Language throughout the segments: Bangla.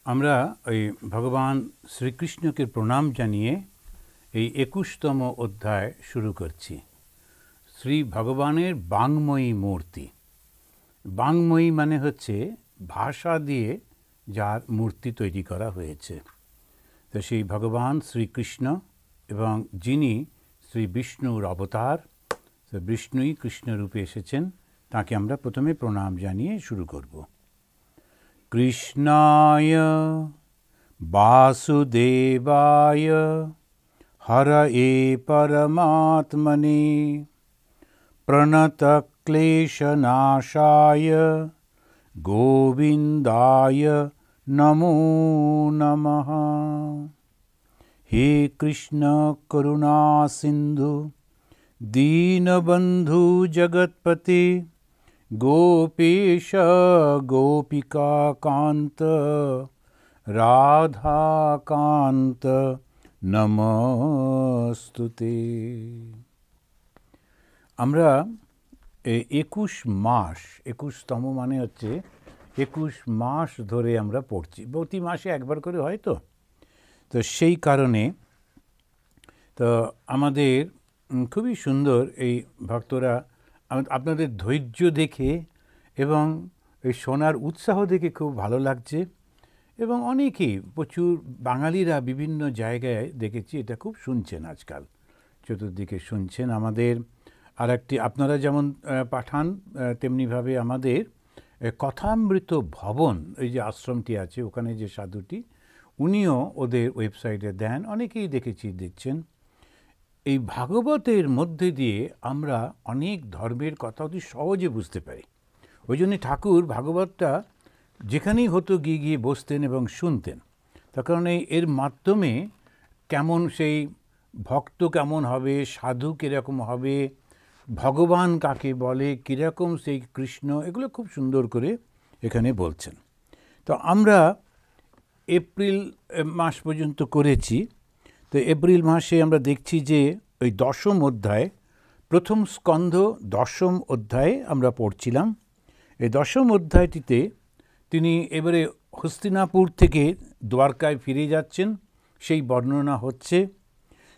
আমরা ওই ভগবান শ্রীকৃষ্ণকে প্রণাম জানিয়ে এই ২১তম অধ্যায় শুরু করছি। শ্রী ভগবানের বাঙ্ময়ী মূর্তি। বাঙ্ময়ী মানে হচ্ছে ভাষা দিয়ে যার মূর্তি তৈরি করা হয়েছে। তো সেই ভগবান শ্রীকৃষ্ণ এবং যিনি শ্রী বিষ্ণুর অবতার, তো বিষ্ণুই কৃষ্ণরূপে এসেছেন, তাকে আমরা প্রথমে প্রণাম জানিয়ে শুরু করব। কৃষ্ণায় বাসুদেবায় হরয়ে পরমাত্মনে প্রণতক্লেশনাশায় গোবিন্দায় নমো নমঃ। হে কৃষ্ণ করুণা সিন্ধু দীনবন্ধু জগৎপতে গোপীশ গোপিকা কান্ত রাধাকান্ত নমস্তুতে। আমরা ২১ মাস, ২১তম মানে হচ্ছে ২১ মাস ধরে আমরা পড়ছি। প্রতি মাসে একবার করে হয় তো সেই কারণে তো আমাদের খুবই সুন্দর এই ভক্তরা আপনাদের ধৈর্য দেখে এবং এই শোনার উৎসাহ দেখে খুব ভালো লাগছে। এবং অনেকেই প্রচুর বাঙালিরা বিভিন্ন জায়গায় দেখেছি এটা খুব শুনছেন, আজকাল চতুর্দিকে শুনছেন। আমাদের আর একটি আপনারা যেমন পাঠান, তেমনিভাবে আমাদের কথামৃত ভবন, এই যে আশ্রমটি আছে ওখানে যে সাধুটি, উনিও ওদের ওয়েবসাইটে দেন, অনেকেই দেখেছি দিচ্ছেন। এই ভাগবতের মধ্যে দিয়ে আমরা অনেক ধর্মের কথা অতি সহজে বুঝতে পারি। ওই জন্য ঠাকুর ভাগবতটা যেখানেই হতো গিয়ে গিয়ে বসতেন এবং শুনতেন। তার কারণে এর মাধ্যমে কেমন সেই ভক্ত কেমন হবে, সাধু কীরকম হবে, ভগবান কাকে বলে, কীরকম সেই কৃষ্ণ, এগুলো খুব সুন্দর করে এখানে বলছেন। তো আমরা এপ্রিল মাস পর্যন্ত করেছি। তো এপ্রিল মাসে আমরা দেখছি যে ওই ১০ম অধ্যায়, প্রথম স্কন্ধ ১০ম অধ্যায়ে আমরা পড়ছিলাম। এই ১০ম অধ্যায়টিতে তিনি এবারে হস্তিনাপুর থেকে দ্বারকায় ফিরে যাচ্ছেন, সেই বর্ণনা হচ্ছে।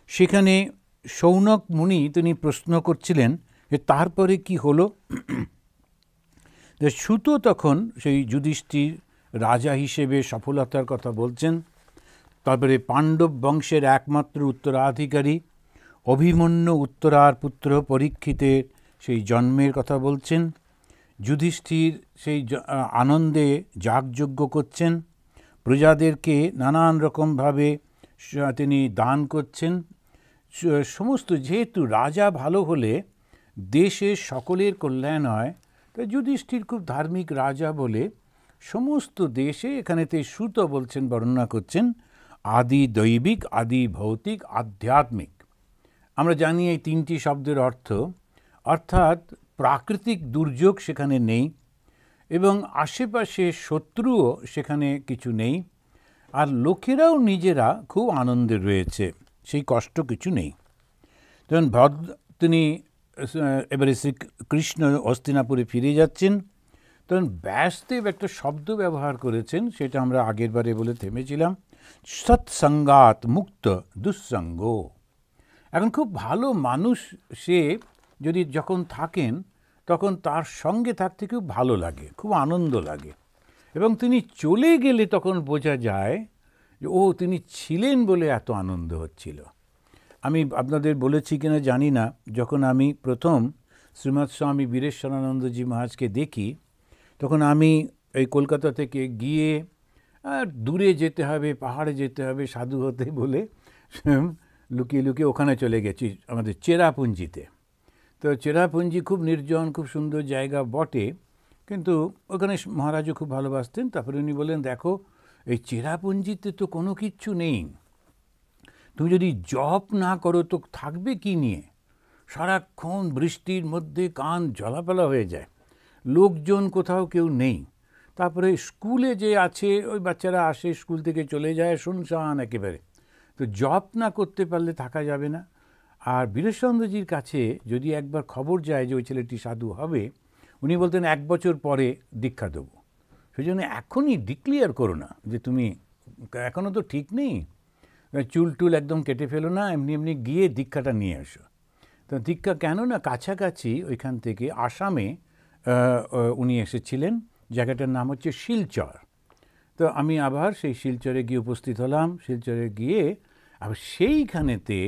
সেখানে শৌনক মুনি তিনি প্রশ্ন করছিলেন যে তারপরে কি হলো। সুত তখন সেই যুধিষ্ঠির রাজা হিসেবে সফলতার কথা বলছেন। তারপরে পাণ্ডব বংশের একমাত্র উত্তরাধিকারী অভিমন্যু উত্তরার পুত্র পরীক্ষিতের সেই জন্মের কথা বলছেন। যুধিষ্ঠির সেই আনন্দে যাগযজ্ঞ করছেন, প্রজাদেরকে নানান রকমভাবে তিনি দান করছেন। সমস্ত যেহেতু রাজা ভালো হলে দেশের সকলের কল্যাণ হয়, তাই যুধিষ্ঠির খুব ধার্মিক রাজা বলে সমস্ত দেশে এখানেতে সুত বলছেন, বর্ণনা করছেন আদি দৈবিক, আদি ভৌতিক, আধ্যাত্মিক। আমরা জানি এই তিনটি শব্দের অর্থ, অর্থাৎ প্রাকৃতিক দুর্যোগ সেখানে নেই এবং আশেপাশে শত্রুও সেখানে কিছু নেই, আর লোকেরাও নিজেরা খুব আনন্দে রয়েছে, সেই কষ্ট কিছু নেই। তখন তিনি এবারে শ্রীকৃষ্ণ হস্তিনাপুরে ফিরে যাচ্ছেন। তখন ব্যাসদেব একটা শব্দ ব্যবহার করেছেন, সেটা আমরা আগের বারে বলে থেমেছিলাম, সৎসঙ্গাত মুক্ত দুঃসঙ্গ। এখন খুব ভালো মানুষ সে যদি যখন থাকেন তখন তার সঙ্গে থাকতে খুব ভালো লাগে, খুব আনন্দ লাগে। এবং তিনি চলে গেলে তখন বোঝা যায় যে ও তিনি ছিলেন বলে এত আনন্দ হচ্ছিল। আমি আপনাদের বলেছি কিনা জানি না, যখন আমি প্রথম শ্রীমৎ স্বামী বীরেশ্বরানন্দজি মহারাজকে দেখি, তখন আমি এই কলকাতা থেকে গিয়ে দূরে যেতে হবে, পাহাড়ে যেতে হবে সাধু হতে বলে লুকিয়ে লুকিয়ে ওখানে চলে গেছি, আমাদের চেরাপুঞ্জিতে। তো চেরাপুঞ্জি খুব নির্জন, খুব সুন্দর জায়গা বটে, কিন্তু ওখানে মহারাজও খুব ভালোবাসতেন। তারপরে উনি বললেন, দেখো এই চেরাপুঞ্জিতে তো কোনো কিচ্ছু নেই, তুমি যদি জপ না করো তো থাকবে কি নিয়ে? সারাক্ষণ বৃষ্টির মধ্যে কান ঝলাপালা হয়ে যায়, লোকজন কোথাও কেউ নেই। তারপরে স্কুলে যে আছে ওই বাচ্চারা আসে, স্কুল থেকে চলে যায়, শুনশান একেবারে। তো জপ না করতে পারলে থাকা যাবে না। আর বীরেশ্বরানন্দজির কাছে যদি একবার খবর যায় যে ওই ছেলেটি সাধু হবে, উনি বলতেন 1 বছর পরে দীক্ষা দেবো। সেই জন্য এখনই ডিক্লিয়ার করো না যে তুমি এখনও তো ঠিক নেই, চুল টুল একদম কেটে ফেলো না, এমনি এমনি গিয়ে দীক্ষাটা নিয়ে আসো। তো দীক্ষা কেন না, কাছাকাছি ওইখান থেকে আসামে উনি এসেছিলেন, জায়গাটার নাম হচ্ছে শিলচর। তো আমি আবার সেই শিলচরে গিয়ে উপস্থিত হলাম। শিলচরে গিয়ে আবার সেইখানেতে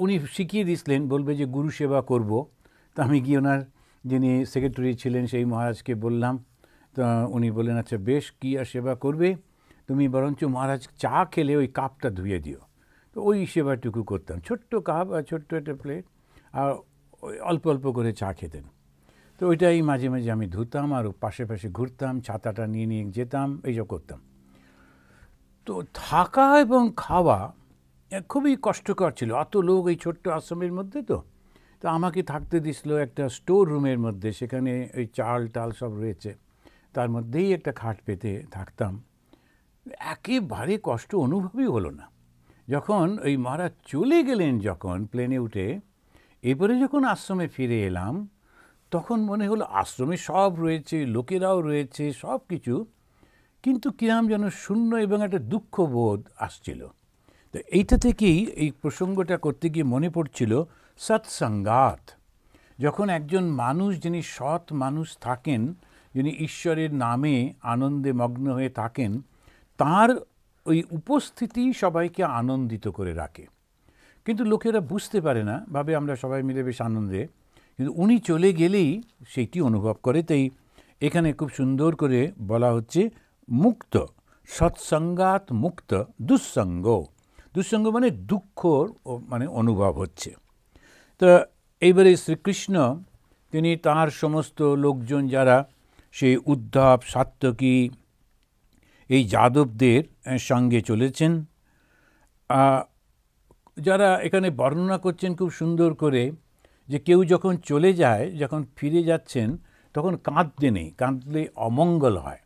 উনি শিখিয়ে দিয়েছিলেন, বলবে যে গুরু সেবা করব। তো আমি গিয়ে ওনার যিনি সেক্রেটারি ছিলেন সেই মহারাজকে বললাম। তো উনি বললেন, আচ্ছা বেশ, কী আর সেবা করবে, তুমি বরঞ্চ মহারাজ চা খেলে ওই কাপটা ধুয়ে দিও। তো ওই সেবাটুকু করতাম, ছোট্ট কাপ আর ছোট্ট একটা প্লেট, আর ওই অল্প অল্প করে চা খেতেন। তো ওইটাই মাঝে মাঝে আমি ধুতাম আর পাশে পাশে ঘুরতাম, ছাতাটা নিয়ে নিয়ে যেতাম, এইসব করতাম। তো থাকা এবং খাওয়া খুবই কষ্টকর ছিল, অত লোক এই ছোট্ট আশ্রমের মধ্যে। তো আমাকে থাকতে দিছিল একটা স্টোর রুমের মধ্যে, সেখানে ওই চাল টাল সব রয়েছে, তার মধ্যেই একটা খাট পেতে থাকতাম। একেবারে কষ্ট অনুভবই হলো না। যখন ওই মহারাজ চলে গেলেন, যখন প্লেনে উঠে, এরপরে যখন আশ্রমে ফিরে এলাম, তখন মনে হলো আশ্রমে সব রয়েছে, লোকেরাও রয়েছে, সব কিছু, কিন্তু কিরম যেন শূন্য এবং একটা দুঃখবোধ আসছিল। তো এইটা থেকেই এই প্রসঙ্গটা করতে গিয়ে মনে পড়ছিল সৎসঙ্গাত। যখন একজন মানুষ, যিনি সৎ মানুষ থাকেন, যিনি ঈশ্বরের নামে আনন্দে মগ্ন হয়ে থাকেন, তার ওই উপস্থিতি সবাইকে আনন্দিত করে রাখে। কিন্তু লোকেরা বুঝতে পারে না, ভাবে আমরা সবাই মিলে বেশ আনন্দে, কিন্তু উনি চলে গেলেই সেইটি অনুভব করে। তাই এখানে খুব সুন্দর করে বলা হচ্ছে মুক্ত, সৎসঙ্গাত মুক্ত দুঃসঙ্গ। দুঃসঙ্গ মানে দুঃখর মানে অনুভব হচ্ছে। তো এইবারে শ্রীকৃষ্ণ তিনি তাঁর সমস্ত লোকজন যারা সেই উদ্ধব, সাত্যকী, এই যাদবদের সঙ্গে চলেছেন, যারা এখানে বর্ণনা করছেন খুব সুন্দর করে, যে কেউ যখন চলে যায়, যখন ফিরে যাচ্ছেন, তখন কাঁদতে নেই, কাঁদলে অমঙ্গল হয়।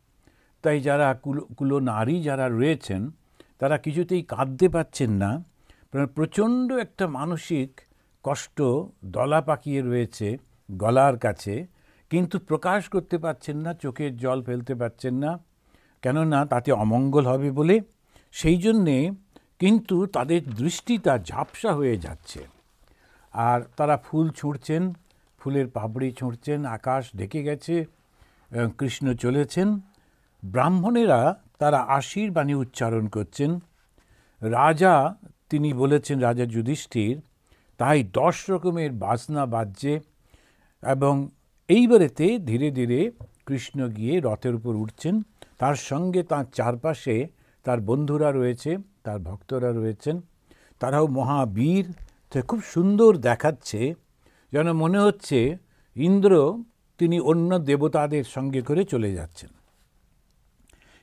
তাই যারা কুলো নারী যারা রয়েছেন, তারা কিছুতেই কাঁদতে পারছেন না, প্রচণ্ড একটা মানসিক কষ্ট দলা পাকিয়ে রয়েছে গলার কাছে, কিন্তু প্রকাশ করতে পারছেন না, চোখের জল ফেলতে পারছেন না, কেননা তাতে অমঙ্গল হবে বলে। সেই জন্যে কিন্তু তাদের দৃষ্টিটা ঝাপসা হয়ে যাচ্ছে, আর তারা ফুল ছুঁড়ছেন, ফুলের পাপড়ি ছুঁড়ছেন, আকাশ ঢেকে গেছে, কৃষ্ণ চলেছেন। ব্রাহ্মণেরা তারা আশীর্বাণী উচ্চারণ করছেন। রাজা তিনি বলেছেন, রাজা যুধিষ্ঠির, তাই 10 রকমের বাজনা বাজছে, এবং এইবারেতে ধীরে ধীরে কৃষ্ণ গিয়ে রথের উপর উঠছেন। তার সঙ্গে তার চারপাশে তার বন্ধুরা রয়েছে, তার ভক্তরা রয়েছেন, তারাও মহাবীর। তো খুব সুন্দর দেখাচ্ছে, যেন মনে হচ্ছে ইন্দ্র তিনি অন্য দেবতাদের সঙ্গে করে চলে যাচ্ছেন।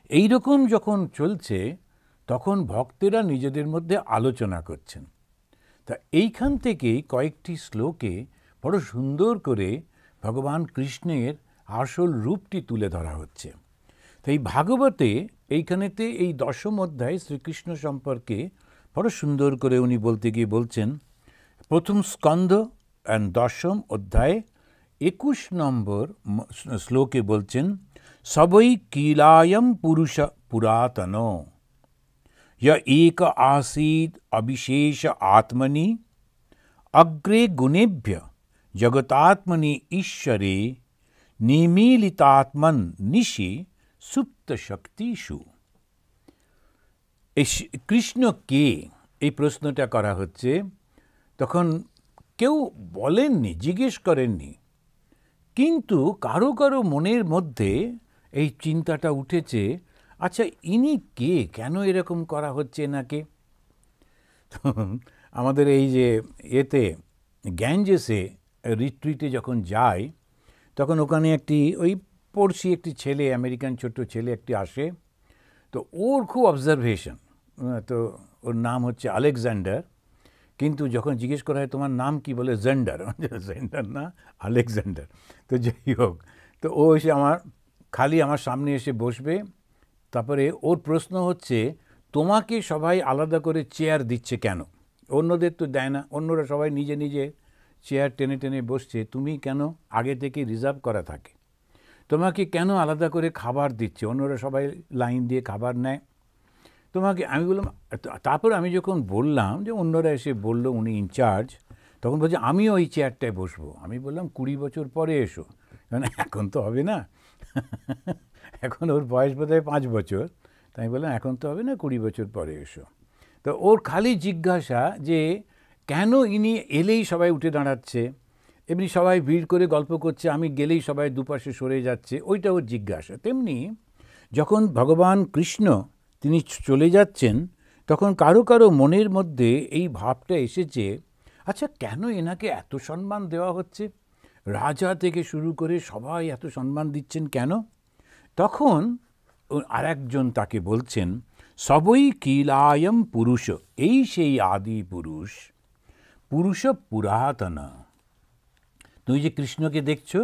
এই রকম যখন চলছে, তখন ভক্তেরা নিজেদের মধ্যে আলোচনা করছেন। তা এইখান থেকেই কয়েকটি শ্লোকে বড় সুন্দর করে ভগবান কৃষ্ণের আসল রূপটি তুলে ধরা হচ্ছে। তাই ভাগবতে এইখানেতে এই 10ম অধ্যায় শ্রীকৃষ্ণ সম্পর্কে বড় সুন্দর করে উনি বলতে গিয়ে বলছেন, প্রথম স্কন্ধ 10ম অধ্যায় 21 নম্বর শ্লোকে বলছেন, সবৈ কিলায়ম পুরুষ পুরাতন य एक आसीद अविशेष आत्मनि अग्रे गुणेभ्य जगतात्मनि ईश्वरे निमीलितात्मन निशि सुप्त शक्तिषु। কৃষ্ণ কে, এই প্রশ্নটা করা হচ্ছে। তখন কেউ বলেননি, জিজ্ঞেস করেননি, কিন্তু কারো কারো মনের মধ্যে এই চিন্তাটা উঠেছে, আচ্ছা ইনি কে, কেন এরকম করা হচ্ছে এনাকে। তো আমাদের এই যে এতে গ্যাঞ্জেসে রিট্রিটে যখন যাই, তখন ওখানে ওই পড়শি একটি ছেলে, আমেরিকান ছোট্ট ছেলে একটি আসে। তো ওর খুব অবজারভেশন, তো ওর নাম হচ্ছে আলেকজান্ডার। কিন্তু যখন জিজ্ঞেস করা হয় তোমার নাম কি, বলে জেন্ডার। জেন্ডার না, আলেকজান্ডার। তো যাই হোক, তো ও এসে খালি আমার সামনে এসে বসবে। তারপরে ওর প্রশ্ন হচ্ছে, তোমাকে সবাই আলাদা করে চেয়ার দিচ্ছে কেন, অন্যদের তো দেয় না, অন্যরা সবাই নিজে নিজে চেয়ার টেনে টেনে বসছে, তুমি কেন আগে থেকে রিজার্ভ করা থাকে। তোমাকে কেন আলাদা করে খাবার দিচ্ছে? অন্যরা সবাই লাইন দিয়ে খাবার নেয়, তোমাকে। আমি বললাম, তারপর আমি যখন বললাম যে অন্যরা এসে বলল উনি ইনচার্জ, তখন বলছে আমিও ওই চেয়ারটায় বসবো। আমি বললাম 20 বছর পরে এসো, মানে এখন তো হবে না। এখন ওর বয়স বোধহয় 5 বছর। তাই আমি বললাম এখন তো হবে না, 20 বছর পরে এসো। তো ওর খালি জিজ্ঞাসা যে কেন ইনি এলেই সবাই উঠে দাঁড়াচ্ছে, এমনি সবাই ভিড় করে গল্প করছে, আমি গেলেই সবাই দুপাশে সরে যাচ্ছে, ওইটা ওর জিজ্ঞাসা। তেমনি যখন ভগবান কৃষ্ণ তিনি চলে যাচ্ছেন, তখন কারো কারো মনের মধ্যে এই ভাবটা এসেছে, আচ্ছা কেন এনাকে এত সম্মান দেওয়া হচ্ছে, রাজা থেকে শুরু করে সবাই এত সম্মান দিচ্ছেন কেন? তখন আরেকজন তাকে বলছেন, সবই কিলায়ম পুরুষ, এই সেই আদি পুরুষ, পুরুষ পুরাতন। তুমি যে কৃষ্ণকে দেখছো,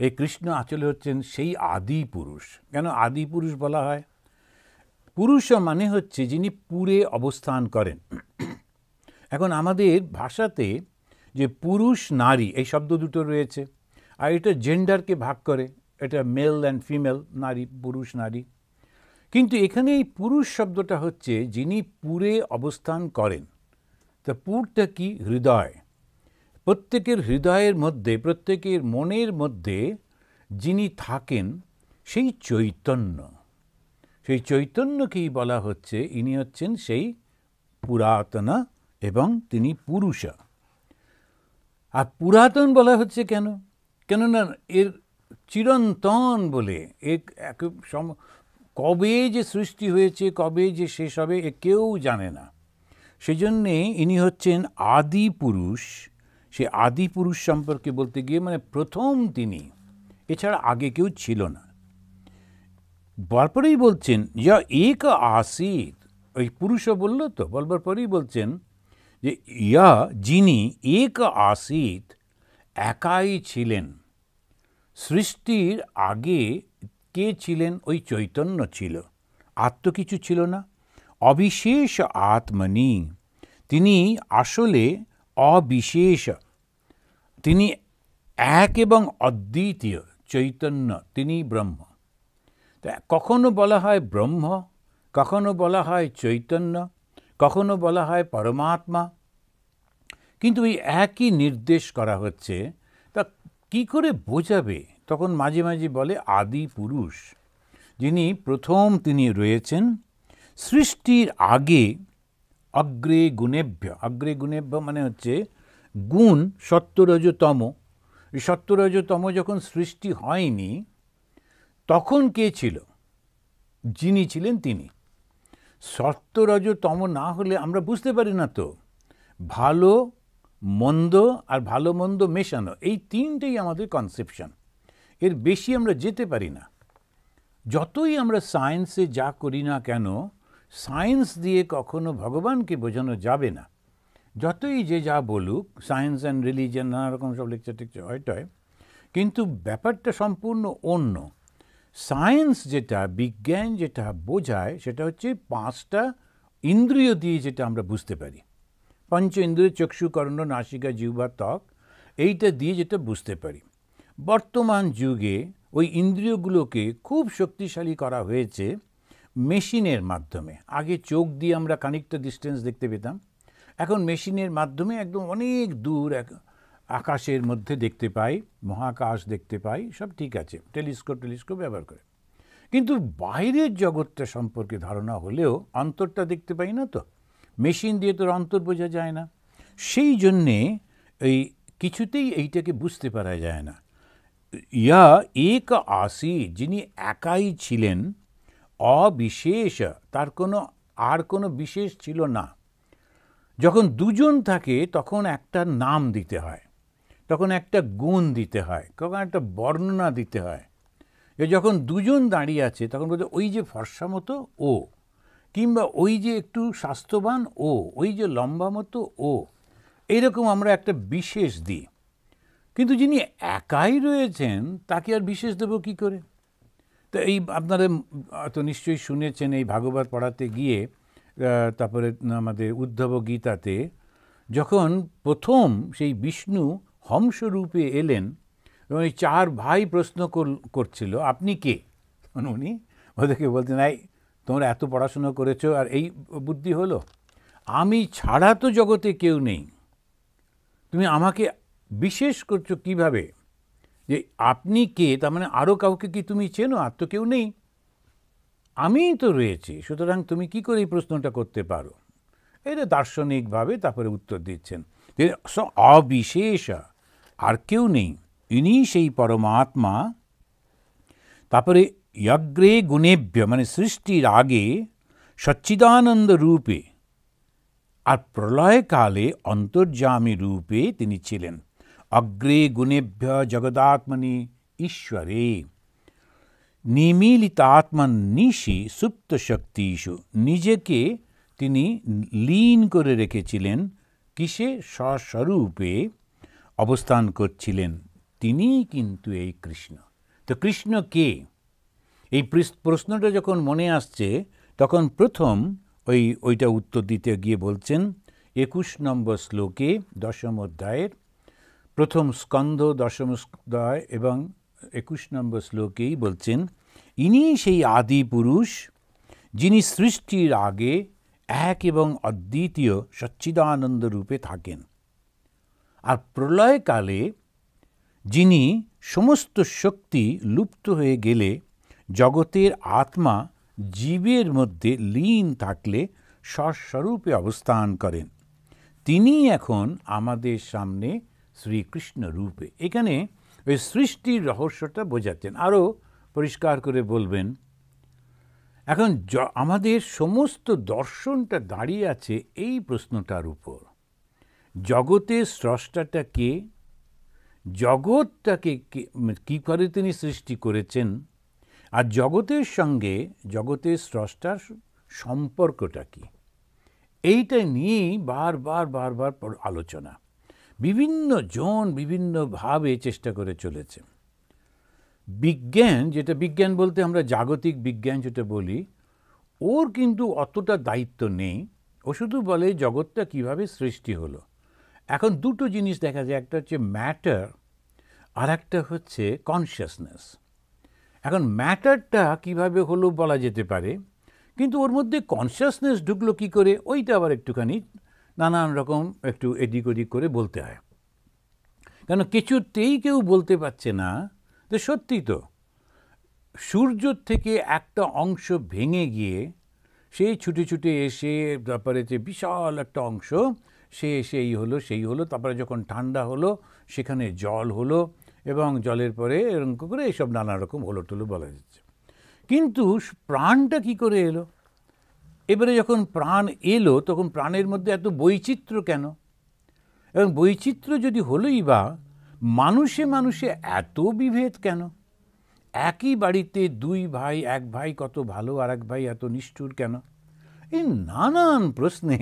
এই কৃষ্ণ আসলে হচ্ছেন সেই আদি পুরুষ। কেন আদি পুরুষ বলা হয়? পুরুষ মানে হচ্ছে যিনি পুরে অবস্থান করেন। এখন আমাদের ভাষাতে যে পুরুষ নারী এই শব্দ দুটো রয়েছে, আর এটা জেন্ডারকে ভাগ করে, এটা মেল অ্যান্ড ফিমেল, নারী পুরুষ নারী। কিন্তু এখানে এই পুরুষ শব্দটা হচ্ছে যিনি পুরে অবস্থান করেন। তা পুরটা কি? হৃদয়। প্রত্যেকের হৃদয়ের মধ্যে, প্রত্যেকের মনের মধ্যে যিনি থাকেন সেই চৈতন্য, সেই চৈতন্যকেই বলা হচ্ছে ইনি হচ্ছেন সেই পুরাতন এবং তিনি পুরুষ। আর পুরাতন বলা হচ্ছে কেন? কেননা এর চিরন্তন বলে, কবে যে সৃষ্টি হয়েছে, কবে যে শেষ হবে, এ কেউ জানে না। সেজন্যে ইনি হচ্ছেন আদি পুরুষ। সে আদি পুরুষ সম্পর্কে বলতে গিয়ে মানে প্রথম তিনি, এছাড়া আগে কেউ ছিল না। তারপরেই বলছেন ইয়া এক আসিত, ওই পুরুষও বলল তো, বলবার পরেই বলছেন যে ইয়া যিনি এক আসিত, একাই ছিলেন। সৃষ্টির আগে কে ছিলেন? ওই চৈতন্য ছিল, আর তো কিছু ছিল না। অবিশেষ আত্মনি, তিনি আসলে অবিশেষ, তিনি এক এবং অদ্বিতীয় চৈতন্য, তিনি ব্রহ্ম। তা কখনো বলা হয় ব্রহ্ম, কখনো বলা হয় চৈতন্য, কখনো বলা হয় পরমাত্মা, কিন্তু এই একই নির্দেশ করা হচ্ছে। তা কি করে বোঝাবে? তখন মাঝে মাঝে বলে আদি পুরুষ, যিনি প্রথম তিনি রয়েছেন সৃষ্টির আগে। অগ্রে গুণেভ্য, অগ্রে গুণেভ্য মানে হচ্ছে গুণ সত্ত্বরজতম। সত্ত্বরজতম যখন সৃষ্টি হয়নি তখন কে ছিল? যিনি ছিলেন তিনি। সত্ত্বরজতম না হলে আমরা বুঝতে পারি না তো। ভালো মন্দ আর ভালো মন্দ মেশানো, এই তিনটেই আমাদের কনসেপশন, এর বেশি আমরা যেতে পারি না। যতই আমরা সায়েন্সে যা করি না কেন, সায়েন্স দিয়ে কখনো ভগবানকে বোঝানো যাবে না। যতই যে যা বলুক, সায়েন্স অ্যান্ড রিলিজিয়ান নানা রকম সব লেকচার টেকচার হয়, কিন্তু ব্যাপারটা সম্পূর্ণ অন্য। সায়েন্স যেটা, বিজ্ঞান যেটা বোঝায়, সেটা হচ্ছে 5টা ইন্দ্রিয় দিয়ে যেটা আমরা বুঝতে পারি। পঞ্চ ইন্দ্রিয়, চক্ষু, কর্ণ, নাসিকা, জিহ্বা, ত্বক, এইটা দিয়ে যেটা বুঝতে পারি। বর্তমান যুগে ওই ইন্দ্রিয়গুলোকে খুব শক্তিশালী করা হয়েছে মেশিনের মাধ্যমে। আগে চোখ দিয়ে আমরা খানিকটা ডিস্টেন্স দেখতে পেতাম, এখন মেশিনের মাধ্যমে একদম অনেক দূর আকাশের মধ্যে দেখতে পাই, মহাকাশ দেখতে পাই, সব ঠিক আছে, টেলিস্কোপ ব্যবহার করে। কিন্তু বাইরের জগৎটা সম্পর্কে ধারণা হলেও অন্তরটা দেখতে পাই না তো। মেশিন দিয়ে তোর অন্তর বোঝা যায় না। সেই জন্যে এই কিছুতেই এইটাকে বুঝতে পারা যায় না। ইয়া এক আসি, যিনি একাই ছিলেন, অবিশেষ, তার আর কোনো বিশেষ ছিল না। যখন দুজন থাকে তখন একটা নাম দিতে হয়, তখন একটা গুণ দিতে হয়, তখন একটা বর্ণনা দিতে হয়। যখন দুজন দাঁড়িয়ে আছে তখন বলতে ওই যে ফর্সা মতো ও, কিংবা ওই যে একটু স্বাস্থ্যবান ও, ওই যে লম্বা মতো ও, এইরকম আমরা একটা বিশেষ দিই। কিন্তু যিনি একাই রয়েছেন তাকে আর বিশেষ দেব কী করে? তো এই আপনারা তো নিশ্চয়ই শুনেছেন, এই ভাগবত পড়াতে গিয়ে, তারপরে আমাদের উদ্ধব গীতাতে যখন প্রথম সেই বিষ্ণু হংসরূপে এলেন, এবং এই 4 ভাই প্রশ্ন করছিল আপনি কে? উনি ওদেরকে বলতেন, এই তোমরা এত পড়াশুনো করেছো আর এই বুদ্ধি হলো? আমি ছাড়া তো জগতে কেউ নেই, তুমি আমাকে বিশেষ করছো কিভাবে? যে আপনি কে, তার মানে আরও কাউকে কি তুমি চেনো? আর তো কেউ নেই, আমিই তো রয়েছি, সুতরাং তুমি কি করে এই প্রশ্নটা করতে পারো? এটা দার্শনিকভাবে তারপরে উত্তর দিচ্ছেন অবিশেষ, আর কেউ নেই, ইনি সেই পরমাত্মা। তারপরে অগ্রে গুণেভ্য, মানে সৃষ্টির আগে সচ্চিদানন্দ রূপে আর প্রলয়কালে অন্তর্যামী রূপে তিনি ছিলেন। অগ্রে গুণেভ্য জগদাত্মনি ঈশ্বরে নিমিলিতাত্মনিশি সুপ্ত শক্তিষু, নিজেকে তিনি লীন করে রেখেছিলেন, কিসে? স্বস্বরূপে অবস্থান করছিলেন। তিনিই কিন্তু এই কৃষ্ণ। তো কৃষ্ণ কে? এই প্রশ্নটা যখন মনে আসছে তখন প্রথম ওইটা উত্তর দিতে গিয়ে বলছেন 21 নম্বর শ্লোকে 10ম অধ্যায়ের প্রথম স্কন্ধ 10ম অধ্যায় এবং 21 নম্বর শ্লোকেই বলছেন, ইনি সেই আদি পুরুষ যিনি সৃষ্টির আগে এক এবং অদ্বিতীয় সচ্চিদানন্দ রূপে থাকেন, আর প্রলয়কালে যিনি সমস্ত শক্তি লুপ্ত হয়ে গেলে জগতের আত্মা জীবের মধ্যে লীন থাকলে স্বস্বরূপে অবস্থান করেন। তিনি এখন আমাদের সামনে শ্রীকৃষ্ণ রূপে। এখানে ওই সৃষ্টির রহস্যটা বোঝাচ্ছেন, আরও পরিষ্কার করে বলবেন। এখন আমাদের সমস্ত দর্শনটা দাঁড়িয়ে আছে এই প্রশ্নটার উপর, জগতের স্রষ্টাটা কে? জগৎটাকে কী করে তিনি সৃষ্টি করেছেন? আর জগতের সঙ্গে জগতের স্রষ্টার সম্পর্কটা কী? এইটা নিয়েই বারবার আলোচনা বিভিন্ন জন বিভিন্নভাবে চেষ্টা করে চলেছে। বিজ্ঞান, যেটা বিজ্ঞান বলতে আমরা জাগতিক বিজ্ঞান যেটা বলি, ওর কিন্তু অতটা দায়িত্ব নেই। ও শুধু বলে জগৎটা কিভাবে সৃষ্টি হলো। এখন দুটো জিনিস দেখা যায়, একটা হচ্ছে ম্যাটার আর একটা হচ্ছে কনসিয়াসনেস। এখন ম্যাটারটা কিভাবে হলো বলা যেতে পারে, কিন্তু ওর মধ্যে কনসিয়াসনেস ঢুকলো কী করে, ওইটা আবার একটুখানি নানান রকম একটু এদিক ওদিক করে বলতে হয়। কেন কিছুতেই কেউ বলতে পারছে না যে সত্যি তো সূর্য থেকে একটা অংশ ভেঙে গিয়ে সেই ছুটে ছুটে এসে তারপরে যে বিশাল একটা অংশ সে সেই হলো সেই হলো, তারপরে যখন ঠান্ডা হলো সেখানে জল হলো এবং জলের পরে এরকম করে এসব নানা রকম হলো টলো বলা যাচ্ছে। কিন্তু প্রাণটা কি করে এলো? এবারে যখন প্রাণ এলো তখন প্রাণের মধ্যে এত বৈচিত্র্য কেন? এবং বৈচিত্র্য যদি হলোই বা মানুষে মানুষে এত বিভেদ কেন? একই বাড়িতে দুই ভাই, এক ভাই কত ভালো আর এক ভাই এত নিষ্ঠুর কেন? এই নানান প্রশ্নে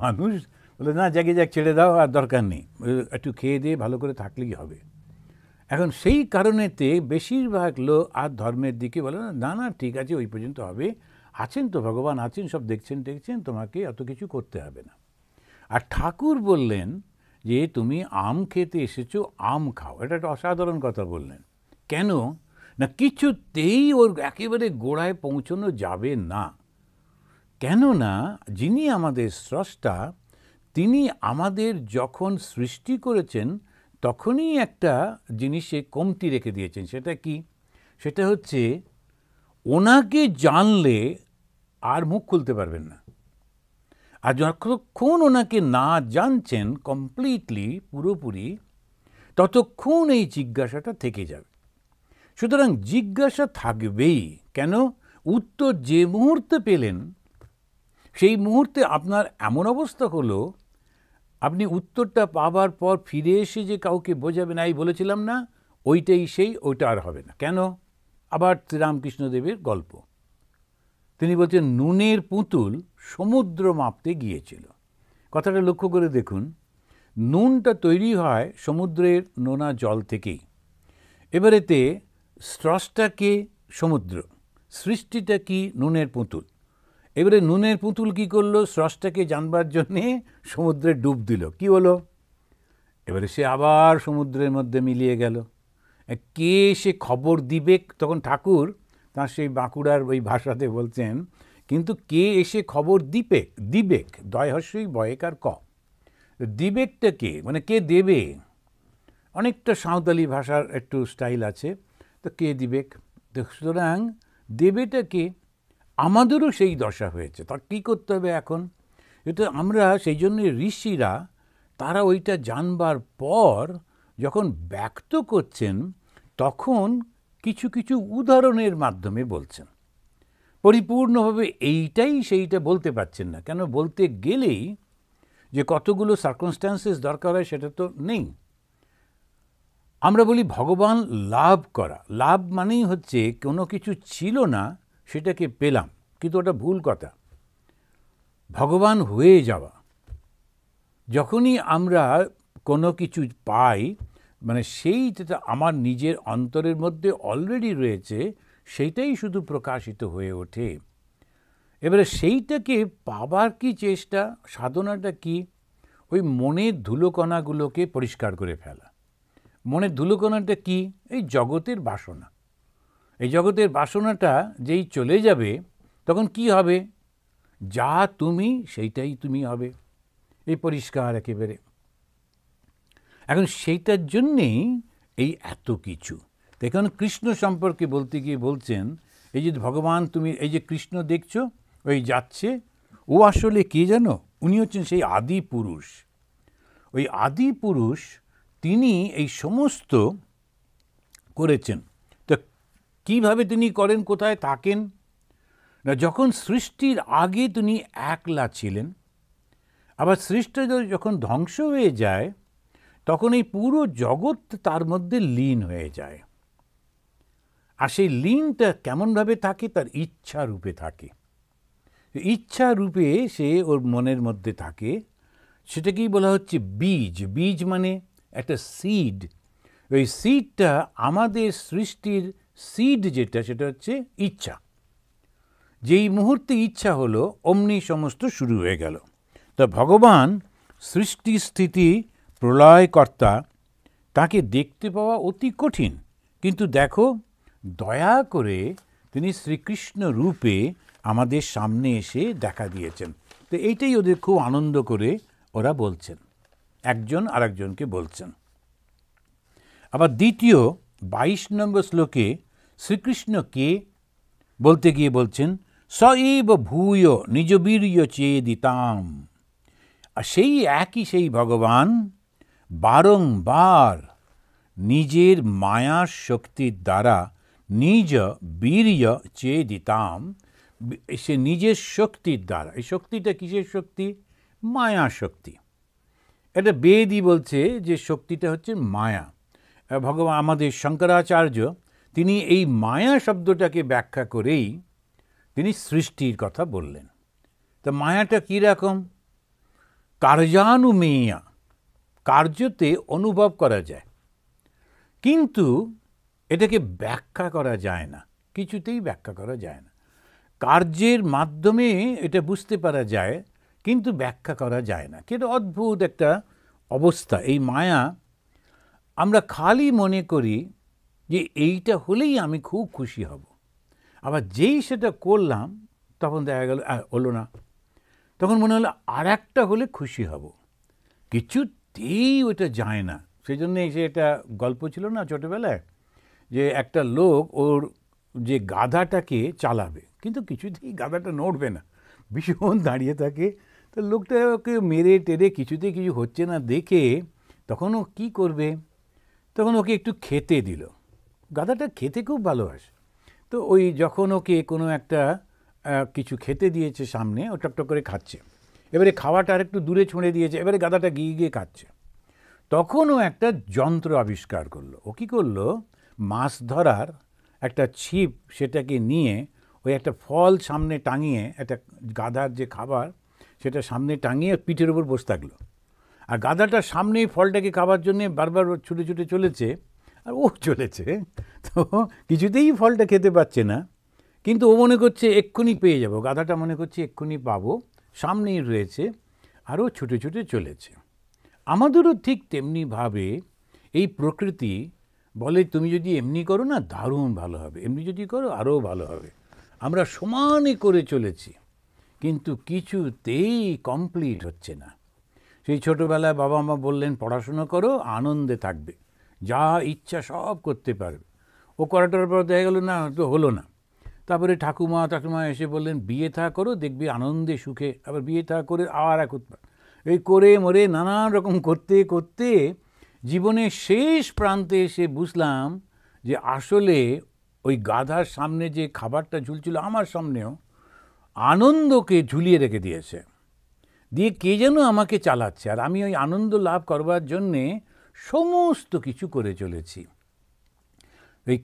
মানুষ বলে, না জাগে যাক, ছেড়ে দাও, আর দরকার নেই, একটু খেয়ে দিয়ে ভালো করে থাকলেই হবে। এখন সেই কারণেতে বেশিরভাগ লোক আর ধর্মের দিকে বলে, না না ঠিক আছে, ওই পর্যন্ত হবে, আছেন তো ভগবান আছেন, সব দেখছেন তোমাকে এত কিছু করতে হবে না। আর ঠাকুর বললেন যে তুমি আম খেতে এসেছো, আম খাও। এটা একটা অসাধারণ কথা বললেন। কেন না কিছুতেই ওর একেবারে গোড়ায় পৌঁছানো যাবে না। কেননা যিনি আমাদের স্রষ্টা তিনি আমাদের যখন সৃষ্টি করেছেন তখনই একটা জিনিসে কমতি রেখে দিয়েছেন। সেটা কি? সেটা হচ্ছে ওনাকে জানলে আর মুখ খুলতে পারবেন না। আর যতক্ষণ ওনাকে না জানছেন কমপ্লিটলি পুরোপুরি, ততক্ষণ এই জিজ্ঞাসাটা থেকে যাবে। সুতরাং জিজ্ঞাসা থাকবেই। কেন? উত্তর যে মুহূর্তে পেলেন সেই মুহূর্তে আপনার এমন অবস্থা হলো, আপনি উত্তরটা পাবার পর ফিরে এসে যে কাউকে বোঝাবেন এই বলেছিলাম না, ওইটাই সেই, ওইটা আর হবে না। কেন? আবার শ্রীরামকৃষ্ণদেবের গল্প। তিনি বলছেন নুনের পুতুল সমুদ্র মাপতে গিয়েছিল। কথাটা লক্ষ্য করে দেখুন, নুনটা তৈরি হয় সমুদ্রের নোনা জল থেকেই। এবারেতে স্রষ্টাকে সমুদ্র, সৃষ্টিটা কি? নুনের পুতুল। এবারে নুনের পুতুল কি করলো? স্রষ্টাকে জানবার জন্যে সমুদ্রে ডুব দিল। কি হলো? এবারে সে আবার সমুদ্রের মধ্যে মিলিয়ে গেল। কে এসে খবর দিবে, তখন ঠাকুর তাঁর সেই বাঁকুড়ার ওই ভাষাতে বলছেন, কিন্তু কে এসে খবর দিবেক দয়হস্যই বয়েকার ক, দিবেকটা কে, মানে কে দেবে, অনেকটা সাঁওতালি ভাষার একটু স্টাইল আছে, তো কে দিবেক, সুতরাং দেবেটা কে, আমাদেরও সেই দশা হয়েছে, তার কী করতে হবে এখন, এটা আমরা সেই জন্য ঋষিরা তারা ওইটা জানবার পর যখন ব্যক্ত করছেন তখন কিছু কিছু উদাহরণের মাধ্যমে বলছেন, পরিপূর্ণভাবে এইটাই সেইটা বলতে পারছেন না, কেন বলতে গেলেই যে কতগুলো সার্কামস্ট্যান্সেস দরকার হয় সেটা তো নেই। আমরা বলি ভগবান লাভ করা, লাভ মানেই হচ্ছে কোনো কিছু ছিল না সেটাকে পেলাম, কিন্তু ওটা ভুল কথা। ভগবান হয়ে যাওয়া, যখনই আমরা কোনো কিছু পাই, মানে সেই যেটা আমার নিজের অন্তরের মধ্যে অলরেডি রয়েছে সেইটাই শুধু প্রকাশিত হয়ে ওঠে। এবারে সেইটাকে পাবার কি চেষ্টা, সাধনাটা কি, ওই মনের ধুলোকণাগুলোকে পরিষ্কার করে ফেলা। মনের ধুলোকণাটা কি, এই জগতের বাসনা। এই জগতের বাসনাটা যেই চলে যাবে তখন কি হবে, যা তুমি সেইটাই তুমি হবে, এই পরিষ্কার একেবারে। এখন সেইটার জন্যেই এই এত কিছু। এখন কৃষ্ণ সম্পর্কে বলতে গিয়ে বলছেন, এই যে ভগবান তুমি এই যে কৃষ্ণ দেখছো ওই যাচ্ছে, ও আসলে কে জানো, উনি হচ্ছেন সেই আদি পুরুষ। ওই আদি পুরুষ তিনি এই সমস্ত করেছেন। তো কীভাবে তিনি করেন, কোথায় থাকেন না, যখন সৃষ্টির আগে তিনি একলা ছিলেন, আবার সৃষ্টি যখন ধ্বংস হয়ে যায় তখন এই পুরো জগৎ তার মধ্যে লীন হয়ে যায়। আর সেই লীনটা কেমনভাবে থাকে, তার ইচ্ছা রূপে থাকে। ইচ্ছা রূপে সে ওর মনের মধ্যে থাকে, সেটাকেই বলা হচ্ছে বীজ। বীজ মানে একটা সিড। ওই সিডটা আমাদের সৃষ্টির সিড যেটা, সেটা হচ্ছে ইচ্ছা। যেই মুহূর্তে ইচ্ছা হলো অমনি সমস্ত শুরু হয়ে গেল। তা ভগবান সৃষ্টি স্থিতি প্রলয়কর্তা, তাকে দেখতে পাওয়া অতি কঠিন, কিন্তু দেখো দয়া করে তিনি শ্রীকৃষ্ণ রূপে আমাদের সামনে এসে দেখা দিয়েছেন। তো এইটাই ওদের খুব আনন্দ করে ওরা বলছেন, একজন আরেকজনকে বলছেন। আবার দ্বিতীয় 22 নম্বর শ্লোকে শ্রীকৃষ্ণ কে বলতে গিয়ে বলছেন, স এব ভূয় নিজ বীর্য চেদিতাম। আর সেই একই সেই ভগবান বারংবার নিজের মায়ার শক্তির দ্বারা নিজ বীর্য চেদিতাম, সে নিজের শক্তির দ্বারা, এই শক্তিটা কিসের শক্তি, মায়া শক্তি। এটা বেদই বলছে যে শক্তিটা হচ্ছে মায়া। ভগবান আমাদের শঙ্করাচার্য তিনি এই মায়া শব্দটাকে ব্যাখ্যা করেই তিনি সৃষ্টির কথা বললেন। তা মায়াটা কীরকম, কার্যানুমেয়া, কার্যতে অনুভব করা যায়, কিন্তু এটাকে ব্যাখ্যা করা যায় না, কিছুতেই ব্যাখ্যা করা যায় না। কার্যের মাধ্যমে এটা বুঝতে পারা যায়, কিন্তু ব্যাখ্যা করা যায় না। কিন্তু অদ্ভুত একটা অবস্থা এই মায়া। আমরা খালি মনে করি যে এইটা হলেই আমি খুব খুশি হব, আবার যেই সেটা করলাম তখন দেখা গেল হলো না, তখন মনে হলো আর একটা হলে খুশি হব, কিছুতেই ওটা যায় না। সেই জন্য এই যে একটা গল্প ছিল না ছোটোবেলায়, যে একটা লোক ওর যে গাধাটাকে চালাবে, কিন্তু কিছুতেই গাধাটা নড়বে না, ভীষণ দাঁড়িয়ে থাকে। তো লোকটা ওকে মেরে টেরে কিছুতেই কিছু হচ্ছে না দেখে তখন ও কী করবে, তখন ওকে একটু খেতে দিল। গাধাটা খেতে খুব ভালোবাসে, তো ওই যখন ওকে কোনো একটা কিছু খেতে দিয়েছে সামনে, ও টকটক করে খাচ্ছে, এবারে খাওয়াটা আর একটু দূরে ছুঁড়ে দিয়েছে, এবারে গাধাটা গিয়ে গিয়ে খাচ্ছে। তখন ও একটা যন্ত্র আবিষ্কার করলো। ও কী করলো, মাছ ধরার একটা ছিপ সেটাকে নিয়ে ওই একটা ফল সামনে টাঙিয়ে, একটা গাধার যে খাবার সেটা সামনে টাঙিয়ে পিঠের উপর বসে থাকলো, আর গাধাটা সামনেই ফলটাকে খাবার জন্যে বারবার ছুটে ছুটে চলেছে, আর ও চলেছে, তো কিছুতেই ফলটা খেতে পাচ্ছে না, কিন্তু ও মনে করছে এক্ষুনি পেয়ে যাব, গাধাটা মনে করছে এক্ষুনি পাবো, সামনেই রয়েছে, আর ও ছুটে ছুটে চলেছে। আমাদেরও ঠিক তেমনিভাবে এই প্রকৃতি বলে তুমি যদি এমনি করো না দারুণ ভালো হবে, এমনি যদি করো আরও ভালো হবে। আমরা সমানে করে চলেছি, কিন্তু কিছুতেই কমপ্লিট হচ্ছে না। সেই ছোটোবেলায় বাবা মা বললেন পড়াশুনো করো, আনন্দে থাকবে, যা ইচ্ছা সব করতে পারবে। ও করাটার পর দেখা গেল না, তো হলো না। তারপরে ঠাকুমা এসে বললেন বিয়ে থা করো, দেখবি আনন্দে সুখে। আবার বিয়ে থা করে আর এক উৎপাত, এই করে মরে নানান রকম করতে করতে জীবনের শেষ প্রান্তে এসে বুঝলাম যে আসলে ওই গাধার সামনে যে খাবারটা ঝুলছিল, আমার সামনেও আনন্দকে ঝুলিয়ে রেখে দিয়েছে, দিয়ে কে যেন আমাকে চালাচ্ছে, আর আমি ওই আনন্দ লাভ করবার জন্যে সমস্ত কিছু করে চলেছি।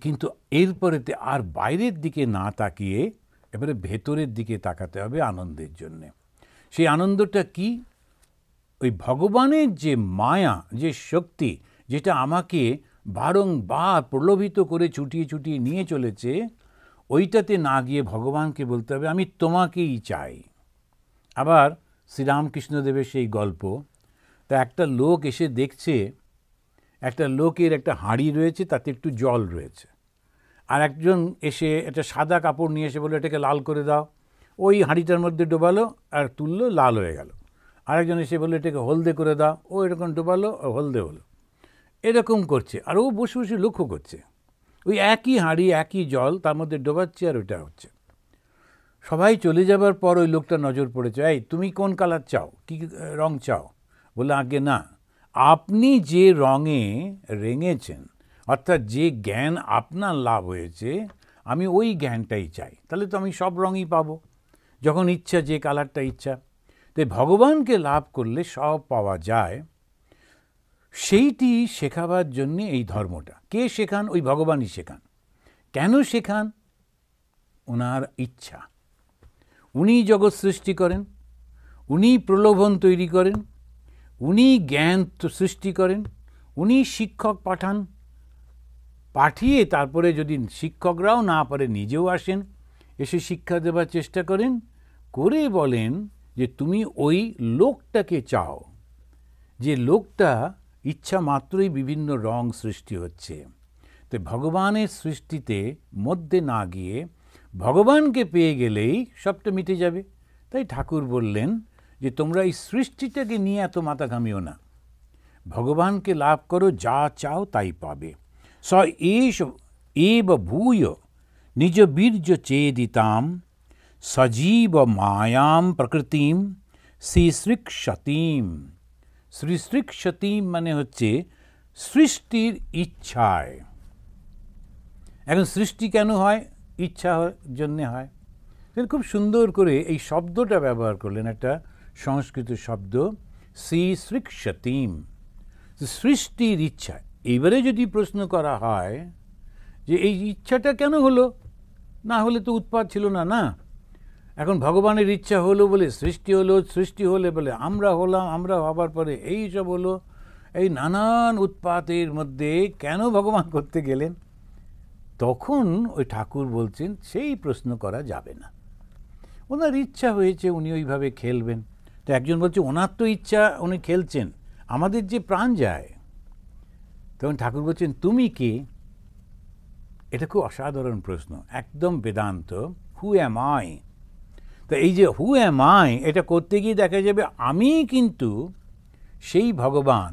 কিন্তু এরপরেতে আর বাইরের দিকে না তাকিয়ে এবারে ভেতরের দিকে তাকাতে হবে আনন্দের জন্যে। সেই আনন্দটা কি? ওই ভগবানের যে মায়া, যে শক্তি, যেটা আমাকে বারংবার প্রলোভিত করে ছুটিয়ে ছুটিয়ে নিয়ে চলেছে, ওইটাতে না গিয়ে ভগবানকে বলতে হবে আমি তোমাকেই চাই। আবার শ্রীরামকৃষ্ণদেবের সেই গল্প, তা একটা লোক এসে দেখছে একটা লোকের একটা হাঁড়ি রয়েছে, তাতে একটু জল রয়েছে, আর একজন এসে একটা সাদা কাপড় নিয়ে এসে বলে এটাকে লাল করে দাও, ওই হাঁড়িটার মধ্যে ডোবালো আর তুললো, লাল হয়ে গেল। আরেকজন এসে বললো এটাকে হলদে করে দাও, ও এরকম ডোবালো, হলদে হলো। এরকম করছে, আর ও বসে বসে লক্ষ্য করছে, ওই একই হাঁড়ি একই জল, তার মধ্যে ডোবাচ্ছে আর ওইটা হচ্ছে। সবাই চলে যাবার পর ওই লোকটা নজর পড়েছে, এই তুমি কোন কালার চাও, কী রং চাও? বলে আগে না, আপনি যে রঙে রেঙেছেন, অর্থাৎ যে জ্ঞান আপনার লাভ হয়েছে, আমি ওই জ্ঞানটাই চাই, তাহলে তো আমি সব রঙই পাবো, যখন ইচ্ছা যে কালারটা ইচ্ছা। তাই ভগবানকে লাভ করলে সব পাওয়া যায়, সেইটি শেখাবার জন্যে এই ধর্মটা। কে শেখান? ওই ভগবানই শেখান। কেন শেখান? ওনার ইচ্ছা। উনি জগৎ সৃষ্টি করেন, উনি প্রলোভন তৈরি করেন, উনি জ্ঞান সৃষ্টি করেন, উনি শিক্ষক পাঠান, পাঠিয়ে তারপরে যদি শিক্ষকরাও না পারে নিজেও আসেন, এসে শিক্ষা দেবার চেষ্টা করেন, করে বলেন যে তুমি ওই লোকটাকে চাও, যে লোকটা ইচ্ছা মাত্রই বিভিন্ন রং সৃষ্টি হচ্ছে। তো ভগবানের সৃষ্টিতে মধ্যে না গিয়ে ভগবানকে পেয়ে গেলেই সবটা মিটে যাবে। তাই ঠাকুর বললেন যে তোমরা এই সৃষ্টিটাকে নিয়ে এত মাথা ঘামিও না, ভগবানকে লাভ করো, যা চাও তাই পাবে। স এষ এব ভূয় নিজ বীর্য চেদিতাম সজীব মায়াম প্রকৃতিম শ্রীসৃক্ষতিম। শ্রীসৃক্ষতিম মানে হচ্ছে সৃষ্টির ইচ্ছায়। এখন সৃষ্টি কেন হয়? ইচ্ছার জন্যে হয়। খুব সুন্দর করে এই শব্দটা ব্যবহার করলেন, একটা সংস্কৃত শব্দ, শ্রীসৃক্ষতিম, সৃষ্টির ইচ্ছা। এবারে যদি প্রশ্ন করা হয় যে এই ইচ্ছাটা কেন হলো, না হলে তো উৎপাত ছিল না, না, এখন ভগবানের ইচ্ছা হলো বলে সৃষ্টি হলো, সৃষ্টি হলে বলে আমরা হলাম, আমরা হবার পরে এই সব হলো। এই নানান উৎপাতের মধ্যে কেন ভগবান করতে গেলেন? তখন ওই ঠাকুর বলছেন সেই প্রশ্ন করা যাবে না, ওনার ইচ্ছা হয়েছে, উনি ওইভাবে খেলবেন। তো একজন বলছে ওনার তো ইচ্ছা, উনি খেলছেন, আমাদের যে প্রাণ যায়। তখন ঠাকুর বলছেন তুমি কে? এটা খুব অসাধারণ প্রশ্ন, একদম বেদান্ত। হু অ্যাম আই? তো এই যে হু অ্যাম আই, এটা করতে গিয়ে দেখা যাবে আমি কিন্তু সেই ভগবান,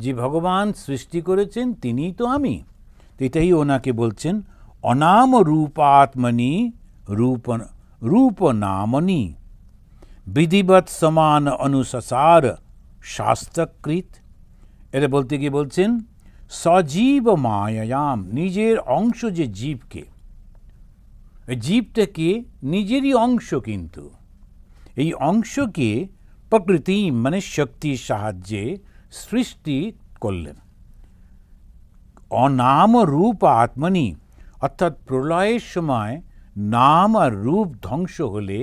যে ভগবান সৃষ্টি করেছেন তিনিই তো আমি। এটাই ওনাকে বলছেন অনাম রূপাত্মনি রূপ নামনি বিধিবৎ সমান অনুসার শাস্ত্রকৃত। এটা বলতে গিয়ে বলছেন সজীব মায়ায়াম, নিজের অংশ যে জীবকে, জীবটাকে নিজেরই অংশ, কিন্তু এই অংশকে প্রকৃতি মানে শক্তির সাহায্যে সৃষ্টি করলেন। অনাম রূপ আত্মনি, অর্থাৎ প্রলয়ের সময় নাম আর রূপ ধ্বংস হলে,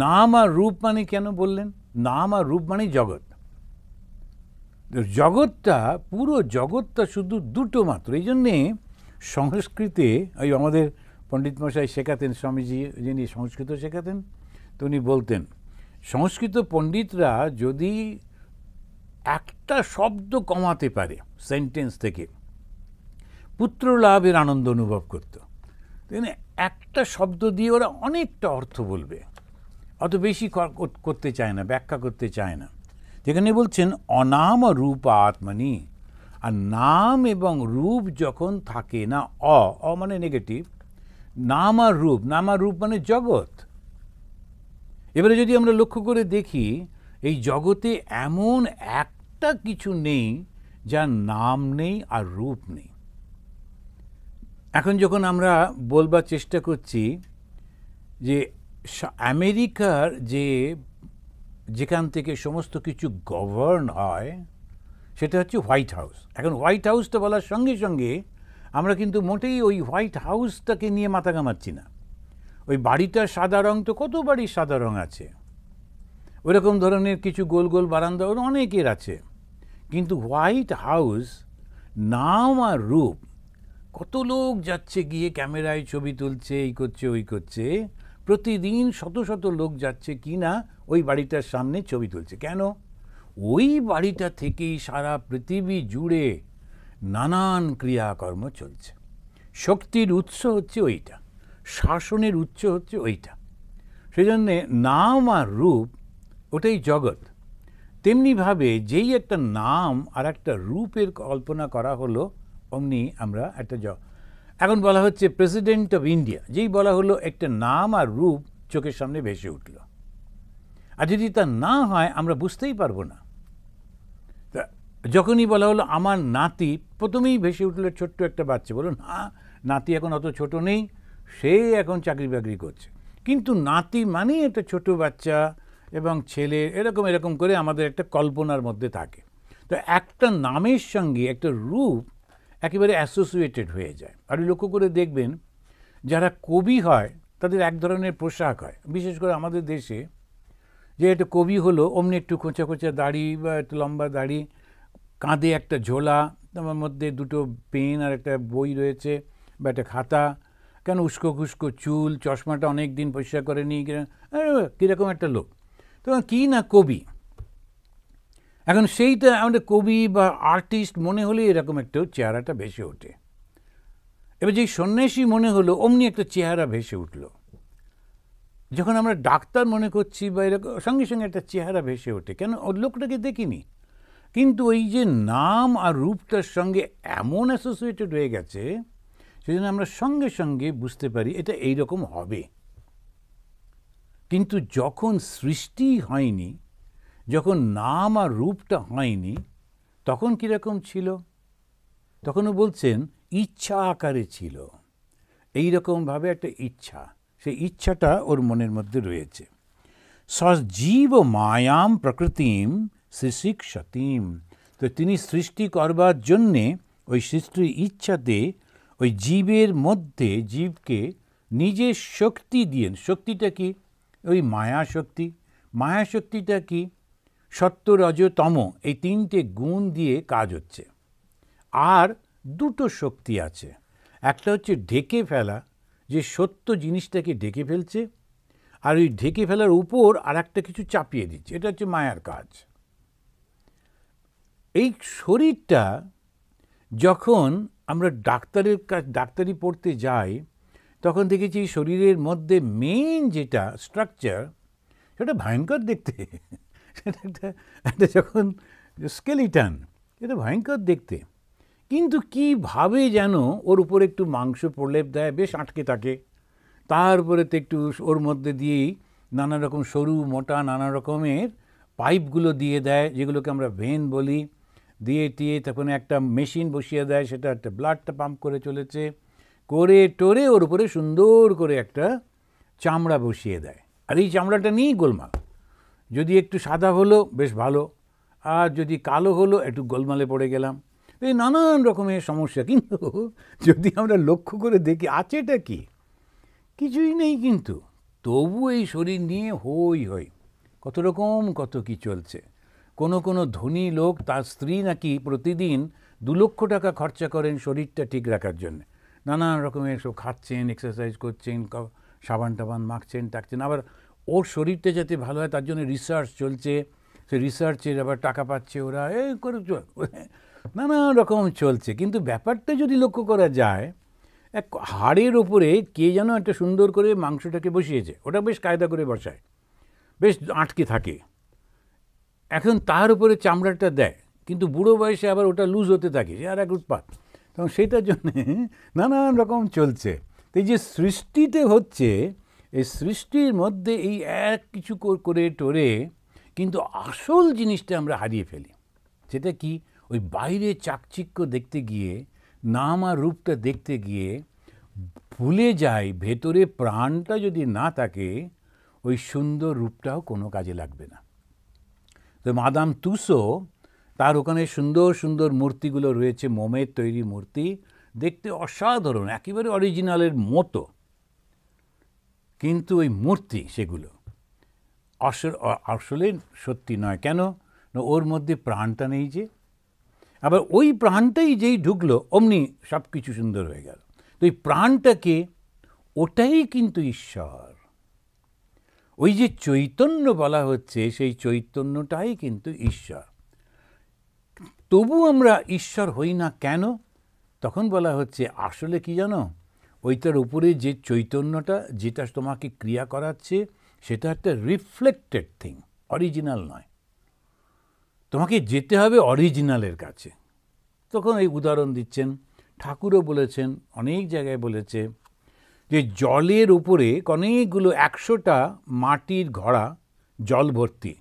নাম আর রূপ মানে কেন বললেন? নাম আর রূপ মানে জগৎ। জগৎটা, পুরো জগৎটা শুধু দুটো মাত্র। এই জন্যে সংস্কৃতে ওই আমাদের পণ্ডিত মশাই শেখাতেন, স্বামীজি যিনি সংস্কৃত শেখাতেন, তো উনি বলতেন সংস্কৃত পণ্ডিতরা যদি একটা শব্দ কমাতে পারে সেন্টেন্স থেকে, পুত্র লাভের আনন্দ অনুভব করত। একটা শব্দ দিয়ে ওরা অনেকটা অর্থ বলবে, অত বেশি করতে চায় না, ব্যাখ্যা করতে চায় না। যেখানে বলছেন অনাম রূপ আত্মনি, আর নাম এবং রূপ যখন থাকে না, অ মানে নেগেটিভ, নাম আর রূপ, নাম আর রূপ মানে জগৎ। এবারে যদি আমরা লক্ষ্য করে দেখি, এই জগতে এমন একটা কিছু নেই যার নাম নেই আর রূপ নেই। এখন যখন আমরা বলবার চেষ্টা করছি যে আমেরিকার যেখান থেকে সমস্ত কিছু গভর্ন হয় সেটা হচ্ছে হোয়াইট হাউস। এখন হোয়াইট হাউসটা বলার সঙ্গে সঙ্গে আমরা কিন্তু মোটেই ওই হোয়াইট হাউসটাকে নিয়ে মাথা ঘামাচ্ছি না। ওই বাড়িটার সাদা রং, তো কত বাড়ির সাদা রং আছে, ওইরকম ধরনের কিছু গোল গোল বারান্দা অনেকের আছে, কিন্তু হোয়াইট হাউস নাম আর রূপ, কত লোক যাচ্ছে গিয়ে ক্যামেরায় ছবি তুলছে, এই করছে ওই করছে, প্রতিদিন শত শত লোক যাচ্ছে কি না ওই বাড়িটার সামনে ছবি তুলছে। কেন? ওই বাড়িটা থেকেই সারা পৃথিবী জুড়ে নানান ক্রিয়াকর্ম চলছে। শক্তির উৎস হচ্ছে ওইটা, শাসনের উৎস হচ্ছে ওইটা। সেই জন্যে নাম আর রূপ ওটাই জগৎ। তেমনিভাবে যেই একটা নাম আর একটা রূপের কল্পনা করা হলো, অমনি আমরা একটা এখন বলা হচ্ছে প্রেসিডেন্ট অফ ইন্ডিয়া, যেই বলা হলো একটা নাম আর রূপ চোখের সামনে ভেসে উঠল। আর যদি তা না হয় আমরা বুঝতেই পারবো না। যখনই বলা হলো আমার নাতি, প্রথমেই ভেসে উঠল ছোট্ট একটা বাচ্চা। বলুন না, নাতি এখন অত ছোট নেই, সে এখন চাকরি বাকরি করছে। কিন্তু নাতি মানেই একটা ছোট বাচ্চা এবং ছেলে, এরকম এরকম করে আমাদের একটা কল্পনার মধ্যে থাকে। তো একটা নামের সঙ্গে একটা রূপ একেবারে অ্যাসোসিয়েটেড হয়ে যায়। আর লক্ষ্য করে দেখবেন, যারা কবি হয় তাদের এক ধরনের পোশাক হয়, বিশেষ করে আমাদের দেশে। যে একটা কবি হলো, অমনি একটু খোঁচা খোঁচা দাড়ি বা একটু লম্বা দাড়ি, কাঁধে একটা ঝোলা, তোমার মধ্যে দুটো পেন আর একটা বই রয়েছে বা একটা খাতা, কেন উস্কো খুস্কো চুল, চশমাটা অনেক দিন পরিষ্কার করেনি, কীরকম একটা লোক, তো কী না কবি। এখন সেইটা আমাদের কবি বা আর্টিস্ট মনে হলে এরকম একটা চেহারাটা ভেসে ওঠে। এবার যেই সন্ন্যাসী মনে হলো, অমনি একটা চেহারা ভেসে উঠল। যখন আমরা ডাক্তার মনে করছি বা এরকম, সঙ্গে সঙ্গে একটা চেহারা ভেসে ওঠে। কেন? ওর লোকটাকে দেখিনি, কিন্তু ওই যে নাম আর রূপটার সঙ্গে এমন অ্যাসোসিয়েটেড হয়ে গেছে, সেই জন্য আমরা সঙ্গে সঙ্গে বুঝতে পারি এটা এইরকম হবে। কিন্তু যখন সৃষ্টি হয়নি, যখন নাম আর রূপটা হয়নি, তখন কীরকম ছিল? তখনও বলছেন ইচ্ছা আকারে ছিল। এইরকমভাবে একটা ইচ্ছা, সেই ইচ্ছাটা ওর মনের মধ্যে রয়েছে। সজীব মায়াম প্রকৃতিম শিশিক্ষতিম, তো তিনি সৃষ্টি করবার জন্যে ওই সৃষ্টির ইচ্ছাতে ওই জীবের মধ্যে জীবকে নিজের শক্তি দিয়ে, শক্তিটা কি? ওই মায়া শক্তি। মায়া শক্তিটা কি? সত্য রজ তম, এই তিনটে গুণ দিয়ে কাজ হচ্ছে। আর দুটো শক্তি আছে, একটা হচ্ছে ঢেকে ফেলা, যে সত্য জিনিসটাকে ঢেকে ফেলছে, আর ওই ঢেকে ফেলার উপর আর একটা কিছু চাপিয়ে দিচ্ছে, এটা হচ্ছে মায়ার কাজ। এই শরীরটা যখন আমরা ডাক্তারি পড়তে যাই, তখন দেখেছি শরীরের মধ্যে মেন যেটা স্ট্রাকচার, সেটা ভয়ঙ্কর দেখতে। সেটা একটা যখন স্কেলিটন, এটা ভয়ঙ্কর দেখতে। কিন্তু কীভাবে যেন ওর উপর একটু মাংস প্রলেপ দেয়, বেশ আটকে থাকে, তারপরে তো একটু ওর মধ্যে দিয়েই নানা রকম সরু মোটা নানা রকমের পাইপগুলো দিয়ে দেয়, যেগুলোকে আমরা ভেন বলি, দিয়ে টিয়ে তখন একটা মেশিন বসিয়ে দেয়, সেটা একটা ব্লাডটা পাম্প করে চলেছে, করে টোরে ওর উপরে সুন্দর করে একটা চামড়া বসিয়ে দেয়। আর এই চামড়াটা নিয়েই গোলমাল। যদি একটু সাদা হলো বেশ ভালো, আর যদি কালো হলো একটু গোলমালে পড়ে গেলাম। এই নানান রকমের সমস্যা। কিন্তু যদি আমরা লক্ষ্য করে দেখি আছেটা কি? কিছুই নেই। কিন্তু তবু এই শরীর নিয়ে হই হই, কত রকম কত কি চলছে। কোনো ধনী লোক, তার স্ত্রী নাকি প্রতিদিন 2 লক্ষ টাকা খরচা করেন শরীরটা ঠিক রাখার জন্য। নানান রকমের সব খাচ্ছেন, এক্সারসাইজ করছেন, সাবান টাবান মাখছেন টাকছেন, আবার ওর শরীরটা যাতে ভালো হয় তার জন্য রিসার্চ চলছে, সে রিসার্চের আবার টাকা পাচ্ছে, ওরা এই করে নানা রকম চলছে। কিন্তু ব্যাপারটা যদি লক্ষ্য করা যায়, এক হাড়ের ওপরে কে যেন একটা সুন্দর করে মাংসটাকে বসিয়েছে, ওটা বেশ কায়দা করে বসায়, বেশ আটকে থাকে, এখন তার উপরে চামড়াটা দেয়, কিন্তু বুড়ো বয়সে আবার ওটা লুজ হতে থাকে, সে আর এক উৎপাত। তখন সেটার জন্যে নানান রকম চলছে। তো এই যে সৃষ্টিতে হচ্ছে, এই সৃষ্টির মধ্যে এই এক কিছু করে টোরে কিন্তু আসল জিনিসটা আমরা হারিয়ে ফেলি। সেটা কি? ওই বাইরে চাকচিক্য দেখতে গিয়ে, নাম আর রূপটা দেখতে গিয়ে ভুলে যাই ভেতরে প্রাণটা যদি না থাকে, ওই সুন্দর রূপটাও কোনো কাজে লাগবে না। তো মাদাম তুসো, তার ওখানে সুন্দর সুন্দর মূর্তিগুলো রয়েছে, মোমের তৈরি মূর্তি, দেখতে অসাধারণ, একেবারে অরিজিনালের মতো, কিন্তু ওই মূর্তি সেগুলো আসলে সত্যি নয়। কেন না? ওর মধ্যে প্রাণটা নেই যে। আবার ওই প্রাণটাই যেই ঢুকলো অমনি সব কিছু সুন্দর হয়ে গেল। তো এই প্রাণটাকে, ওটাই কিন্তু ঈশ্বর। ওই যে চৈতন্য বলা হচ্ছে, সেই চৈতন্যটাই কিন্তু ঈশ্বর। তবু আমরা ঈশ্বর হই না কেন? তখন বলা হচ্ছে আসলে কি জানো, ওইটার উপরে যে চৈতন্যটা, যেটা তোমাকে ক্রিয়া করাচ্ছে, সেটা একটা রিফ্লেক্টেড থিং, অরিজিনাল নয়। তোমাকে যেতে হবে অরিজিনালের কাছে। তখন এই উদাহরণ দিচ্ছেন, ঠাকুরও বলেছেন, অনেক জায়গায় বলেছে যে জলের উপরে অনেকগুলো 100টা মাটির ঘড়া জল ভর্তি,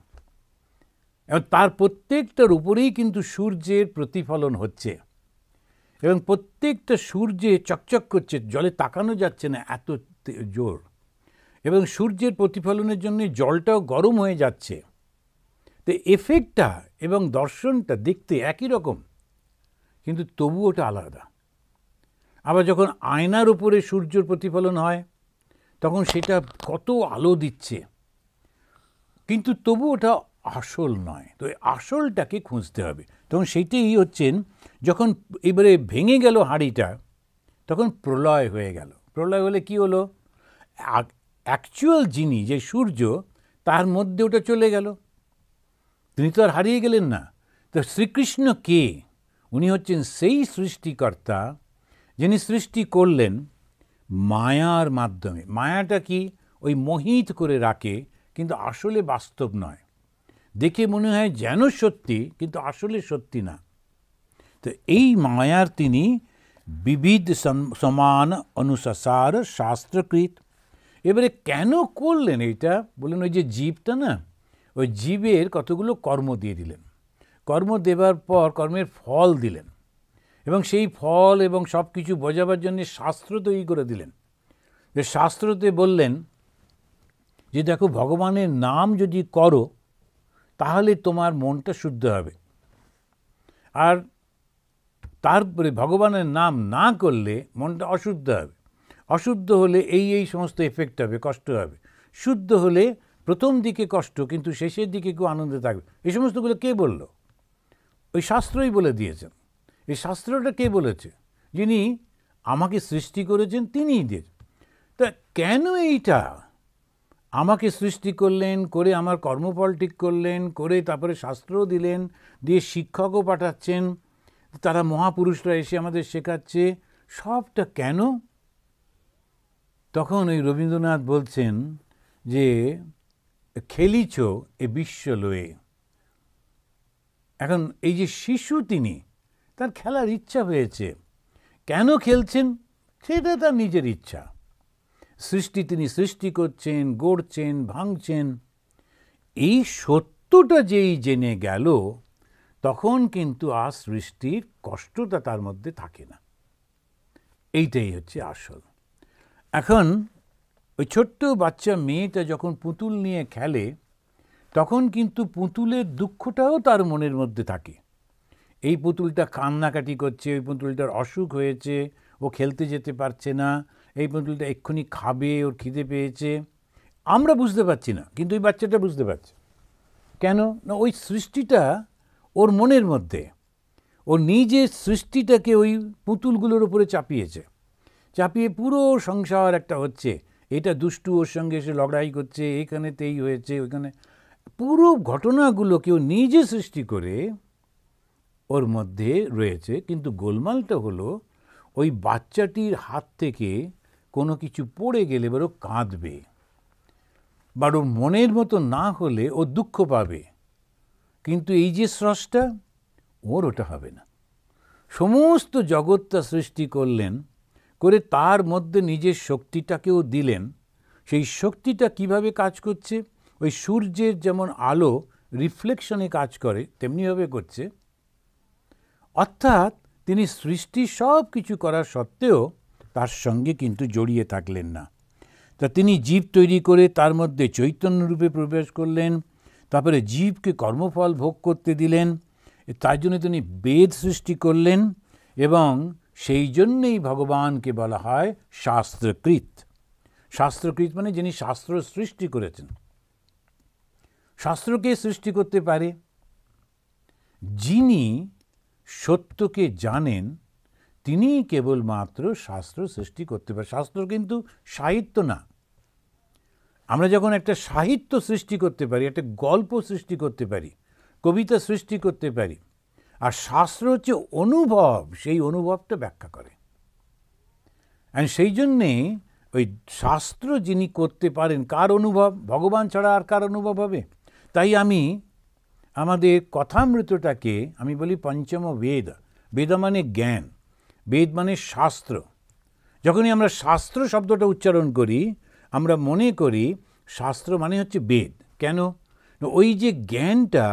এবং তার প্রত্যেকটার উপরেই কিন্তু সূর্যের প্রতিফলন হচ্ছে, এবং প্রত্যেকটা সূর্যে চকচক করছে, জলে তাকানো যাচ্ছে না এত জোর, এবং সূর্যের প্রতিফলনের জন্য জলটাও গরম হয়ে যাচ্ছে। তো এফেক্টটা এবং দর্শনটা দেখতে একই রকম, কিন্তু তবু ওটা আলাদা। আবার যখন আয়নার উপরে সূর্যের প্রতিফলন হয়, তখন সেটা কত আলো দিচ্ছে, কিন্তু তবু ওটা আসল নয়। তো আসলটাকে খুঁজতে হবে। তখন সেইটাই হচ্ছেন, যখন এবারে ভেঙে গেল হাঁড়িটা, তখন প্রলয় হয়ে গেল। প্রলয় হলে কি হলো? অ্যাকচুয়াল যিনি, যে সূর্য, তার মধ্যে ওটা চলে গেল, তিনি তো আর হারিয়ে গেলেন না। তো শ্রীকৃষ্ণ কে? উনি হচ্ছেন সেই সৃষ্টিকর্তা, যিনি সৃষ্টি করলেন মায়ার মাধ্যমে। মায়াটা কি? ওই মোহিত করে রাখে, কিন্তু আসলে বাস্তব নয়, দেখে মনে হয় যেন সত্যি, কিন্তু আসলে সত্যি না। তো এই মায়ার তিনি বিবিধ সমান অনুসার শাস্ত্রকৃত। এবারে কেন করলেন এইটা? বললেন ওই যে জীবটা না, ওই জীবের কতগুলো কর্ম দিয়ে দিলেন, কর্ম দেবার পর কর্মের ফল দিলেন, এবং সেই ফল এবং সব কিছু বোঝাবার জন্য শাস্ত্র তৈরি করে দিলেন। যে শাস্ত্রতে বললেন যে দেখো, ভগবানের নাম যদি করো তাহলে তোমার মনটা শুদ্ধ হবে, আর তারপরে ভগবানের নাম না করলে মনটা অশুদ্ধ হবে। অশুদ্ধ হলে এই সমস্ত এফেক্ট হবে, কষ্ট হবে। শুদ্ধ হলে প্রথম দিকে কষ্ট, কিন্তু শেষের দিকে কেউ আনন্দে থাকবে। এই সমস্তগুলো কে বলল? ওই শাস্ত্রই বলে দিয়েছেন। এই শাস্ত্রটা কে বলেছে? যিনি আমাকে সৃষ্টি করেছেন, তিনিই দিয়েছেন। তা কেন এইটা? আমাকে সৃষ্টি করলেন, করে আমার কর্মফল ঠিক করলেন, করে তারপরে শাস্ত্রও দিলেন, দিয়ে শিক্ষকও পাঠাচ্ছেন, তারা মহাপুরুষরা এসে আমাদের শেখাচ্ছে, সবটা কেন? তখন ওই রবীন্দ্রনাথ বলছেন যে খেলিছ এ বিশ্ব লয়ে। এখন এই যে শিশু, তিনি, তার খেলার ইচ্ছা হয়েছে, কেন খেলছেন সেটা তার নিজের ইচ্ছা। সৃষ্টি তিনি সৃষ্টি করছেন, গড়ছেন, ভাঙছেন। এই সত্যটা যেই জেনে গেল, তখন কিন্তু আর সৃষ্টির কষ্টটা তার মধ্যে থাকে না। এইটাই হচ্ছে আসল। এখন ওই ছোট্ট বাচ্চা মেয়েটা যখন পুতুল নিয়ে খেলে, তখন কিন্তু পুতুলের দুঃখটাও তার মনের মধ্যে থাকে। এই পুতুলটা কান্নাকাটি করছে, ওই পুতুলটার অসুখ হয়েছে, ও খেলতে যেতে পারছে না, এই পুতুলটা এক্ষুনি খাবে, ওর খিদে পেয়েছে। আমরা বুঝতে পারছি না, কিন্তু ওই বাচ্চাটা বুঝতে পারছে। কেন না? ওই সৃষ্টিটা ওর মনের মধ্যে, ও নিজের সৃষ্টিটাকে ওই পুতুলগুলোর উপরে চাপিয়েছে, চাপিয়ে পুরো সংসার একটা হচ্ছে। এটা দুষ্টু, ওর সঙ্গে এসে লড়াই করছে, এখানে তেই হয়েছে, ওইখানে পুরো ঘটনাগুলো কেউ নিজে সৃষ্টি করে ওর মধ্যে রয়েছে, কিন্তু গোলমালটা হলো ওই বাচ্চাটির হাত থেকে কোনো কিছু পড়ে গেলে এবার ও কাঁদবে, বা ওর মনের মতো না হলে ও দুঃখ পাবে, কিন্তু এই যে স্রষ্টা, ওর ওটা হবে না। সমস্ত জগৎটা সৃষ্টি করলেন, করে তার মধ্যে নিজের শক্তিটাকেও দিলেন। সেই শক্তিটা কিভাবে কাজ করছে, ওই সূর্যের যেমন আলো রিফ্লেকশনে কাজ করে তেমনিভাবে করছে। অর্থাৎ তিনি সৃষ্টি সব কিছু করার সত্ত্বেও তার সঙ্গে কিন্তু জড়িয়ে থাকলেন না। তা তিনি জীব তৈরি করে তার মধ্যে চৈতন্য রূপে প্রবেশ করলেন, তারপরে জীবকে কর্মফল ভোগ করতে দিলেন, তার জন্য তিনি বেদ সৃষ্টি করলেন, এবং সেই জন্যেই ভগবানকে বলা হয় শাস্ত্রকৃত। শাস্ত্রকৃত মানে যিনি শাস্ত্র সৃষ্টি করেছেন। শাস্ত্রকে সৃষ্টি করতে পারে যিনি সত্যকে জানেন, তিনি কেবলমাত্র শাস্ত্র সৃষ্টি করতে পারে। শাস্ত্র কিন্তু সাহিত্য না। আমরা যখন একটা সাহিত্য সৃষ্টি করতে পারি, একটা গল্প সৃষ্টি করতে পারি, কবিতা সৃষ্টি করতে পারি, আর শাস্ত্র হচ্ছে অনুভব, সেই অনুভবটা ব্যাখ্যা করে। অ্যান্ড সেই জন্যে ওই শাস্ত্র যিনি করতে পারেন, কার অনুভব? ভগবান ছাড়া আর কার অনুভব হবে? তাই আমি আমাদের কথামৃতটাকে আমি বলি পঞ্চম বেদ। বেদ মানে জ্ঞান, বেদ মানে শাস্ত্র। যখনই আমরা শাস্ত্র শব্দটা উচ্চারণ করি, আমরা মনে করি শাস্ত্র মানে হচ্ছে বেদ। কেন? ওই যে জ্ঞানটা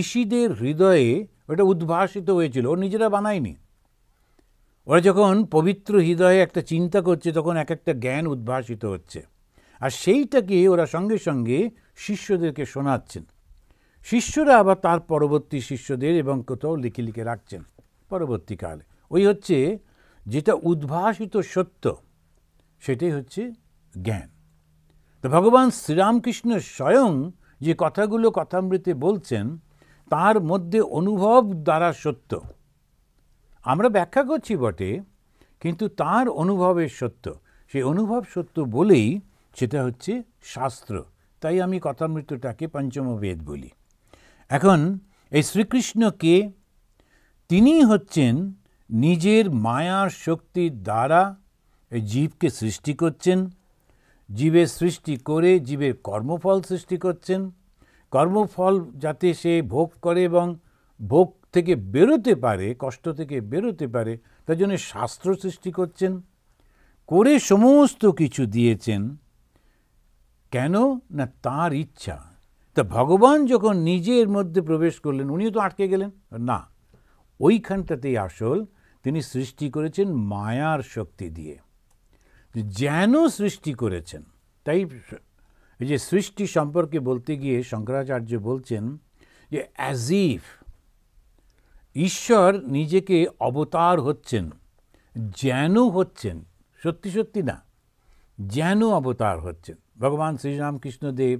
ঋষিদের হৃদয়ে ওটা উদ্ভাসিত হয়েছিল, ও নিজেরা বানায়নি। ওরা যখন পবিত্র হৃদয়ে একটা চিন্তা করছে, তখন এক একটা জ্ঞান উদ্ভাসিত হচ্ছে, আর সেইটাকে ওরা সঙ্গে সঙ্গে শিষ্যদেরকে শোনাচ্ছেন। শিষ্যরা আবার তার পরবর্তী শিষ্যদের এবং কোথাও লিখে লিখে রাখছেন পরবর্তীকালে। ওই হচ্ছে যেটা উদ্ভাসিত সত্য, সেটাই হচ্ছে জ্ঞান। তো ভগবান শ্রীরামকৃষ্ণ স্বয়ং যে কথাগুলো কথামৃতে বলছেন, তার মধ্যে অনুভব দ্বারা সত্য। আমরা ব্যাখ্যা করছি বটে, কিন্তু তার অনুভবের সত্য, সেই অনুভব সত্য বলেই সেটা হচ্ছে শাস্ত্র। তাই আমি কথামৃতটাকে পঞ্চম বেদ বলি। এখন এই শ্রীকৃষ্ণকে, তিনি হচ্ছেন নিজের মায়ার শক্তির দ্বারা এই জীবকে সৃষ্টি করছেন, জীবের সৃষ্টি করে জীবের কর্মফল সৃষ্টি করছেন। কর্মফল যাতে সে ভোগ করে এবং ভোগ থেকে বেরোতে পারে, কষ্ট থেকে বেরোতে পারে, তার জন্য শাস্ত্র সৃষ্টি করছেন, করে সমস্ত কিছু দিয়েছেন। কেন না তার ইচ্ছা। তা ভগবান যখন নিজের মধ্যে প্রবেশ করলেন, উনিও তো আটকে গেলেন না, ওইখানটাতেই আসল। তিনি সৃষ্টি করেছেন মায়ার শক্তি দিয়ে, যেন সৃষ্টি করেছেন। তাই এই যে সৃষ্টি সম্পর্কে বলতে গিয়ে শঙ্করাচার্য বলছেন যে অ্যাজ ইফ ঈশ্বর নিজেকে অবতার হচ্ছেন, যেন হচ্ছেন, সত্যি সত্যি না, যেন অবতার হচ্ছেন। ভগবান শ্রীরামকৃষ্ণদেব,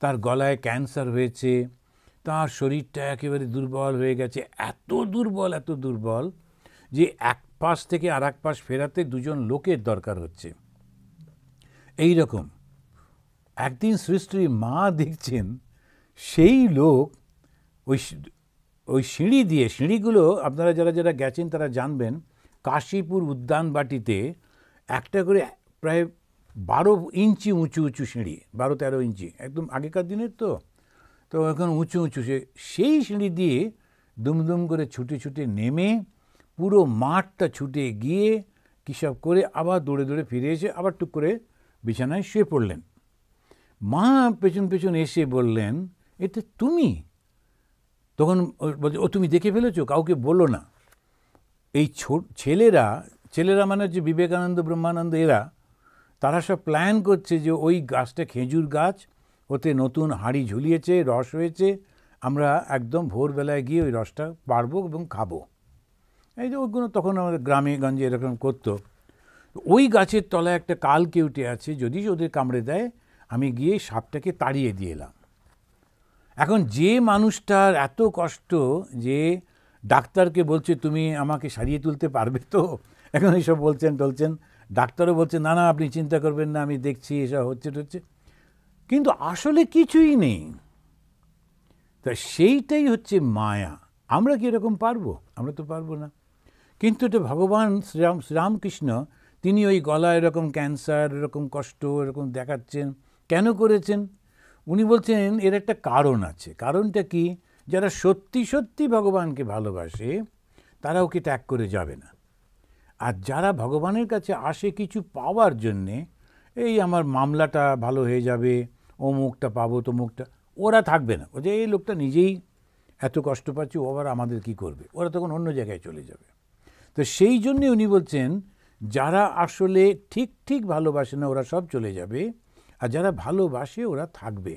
তার গলায় ক্যান্সার হয়েছে, তার শরীরটা একেবারে দুর্বল হয়ে গেছে, এত দুর্বল যে এক পাশ থেকে আর এক পাশ ফেরাতে দুজন লোকের দরকার হচ্ছে। এই রকম একদিন সৃষ্টির মা দেখছেন সেই লোক ওই সিঁড়ি দিয়ে, সিঁড়িগুলো আপনারা যারা যারা গেছেন তারা জানবেন, কাশীপুর উদ্যানবাটিতে একটা করে প্রায় 12 ইঞ্চি উঁচু উঁচু সিঁড়ি, 12-13 ইঞ্চি, একদম আগেকার দিনের তো এখন উঁচু উঁচু, সেই সিঁড়ি দিয়ে দুমদুম করে ছুটে ছুটে নেমে পুরো মাঠটা ছুটে গিয়ে কী সব করে আবার দৌড়ে দৌড়ে ফিরে এসে আবার টুক করে বিছানায় শুয়ে পড়লেন। মা পেছন পেছন এসে বললেন, এটা তুমি? তখন বলছে, ও তুমি দেখে ফেলেছো, কাউকে বলো না। এই ছেলেরা মানে হচ্ছে বিবেকানন্দ, ব্রহ্মানন্দ, তারা সব প্ল্যান করছে যে ওই গাছটা খেজুর গাছ, ওতে নতুন হাঁড়ি ঝুলিয়েছে, রস হয়েছে, আমরা একদম ভোরবেলায় গিয়ে ওই রসটা পারবো এবং খাবো। এই যে ওইগুলো তখন আমাদের গ্রামে গঞ্জে এরকম করতো। ওই গাছের তলায় একটা কালকেউটে আছে, যদি ওদের কামড়ে দেয় আমি গিয়ে সাপটাকে তাড়িয়ে দিয়ে এলাম। এখন যে মানুষটার এত কষ্ট যে ডাক্তারকে বলছে তুমি আমাকে সারিয়ে তুলতে পারবে তো, এখন এইসব বলছেন, ডাক্তারও বলছে না না আপনি চিন্তা করবেন না, আমি দেখছি এসব হচ্ছে, কিন্তু আসলে কিছুই নেই। তা সেইটাই হচ্ছে মায়া। আমরা কি এরকম পারবো? আমরা তো পারবো না। কিন্তু এটা ভগবান শ্রীরামকৃষ্ণ তিনি ওই গলায় এরকম ক্যান্সার, এরকম কষ্ট এরকম দেখাচ্ছেন, কেন করেছেন? উনি বলছেন এর একটা কারণ আছে। কারণটা কি? যারা সত্যি সত্যি ভগবানকে ভালোবাসে তারা ওকে ত্যাগ করে যাবে না। আর যারা ভগবানের কাছে আসে কিছু পাওয়ার জন্যে, এই আমার মামলাটা ভালো হয়ে যাবে, অমুকটা পাবো তমুকটা, ওরা থাকবে না। ও যে এই লোকটা নিজেই এত কষ্ট পাচ্ছে, ও আবার আমাদের কী করবে, ওরা তখন অন্য জায়গায় চলে যাবে। তো সেই জন্যে উনি বলছেন যারা আসলে ঠিক ঠিক ভালোবাসে না ওরা সব চলে যাবে, আর যারা ভালোবাসে ওরা থাকবে।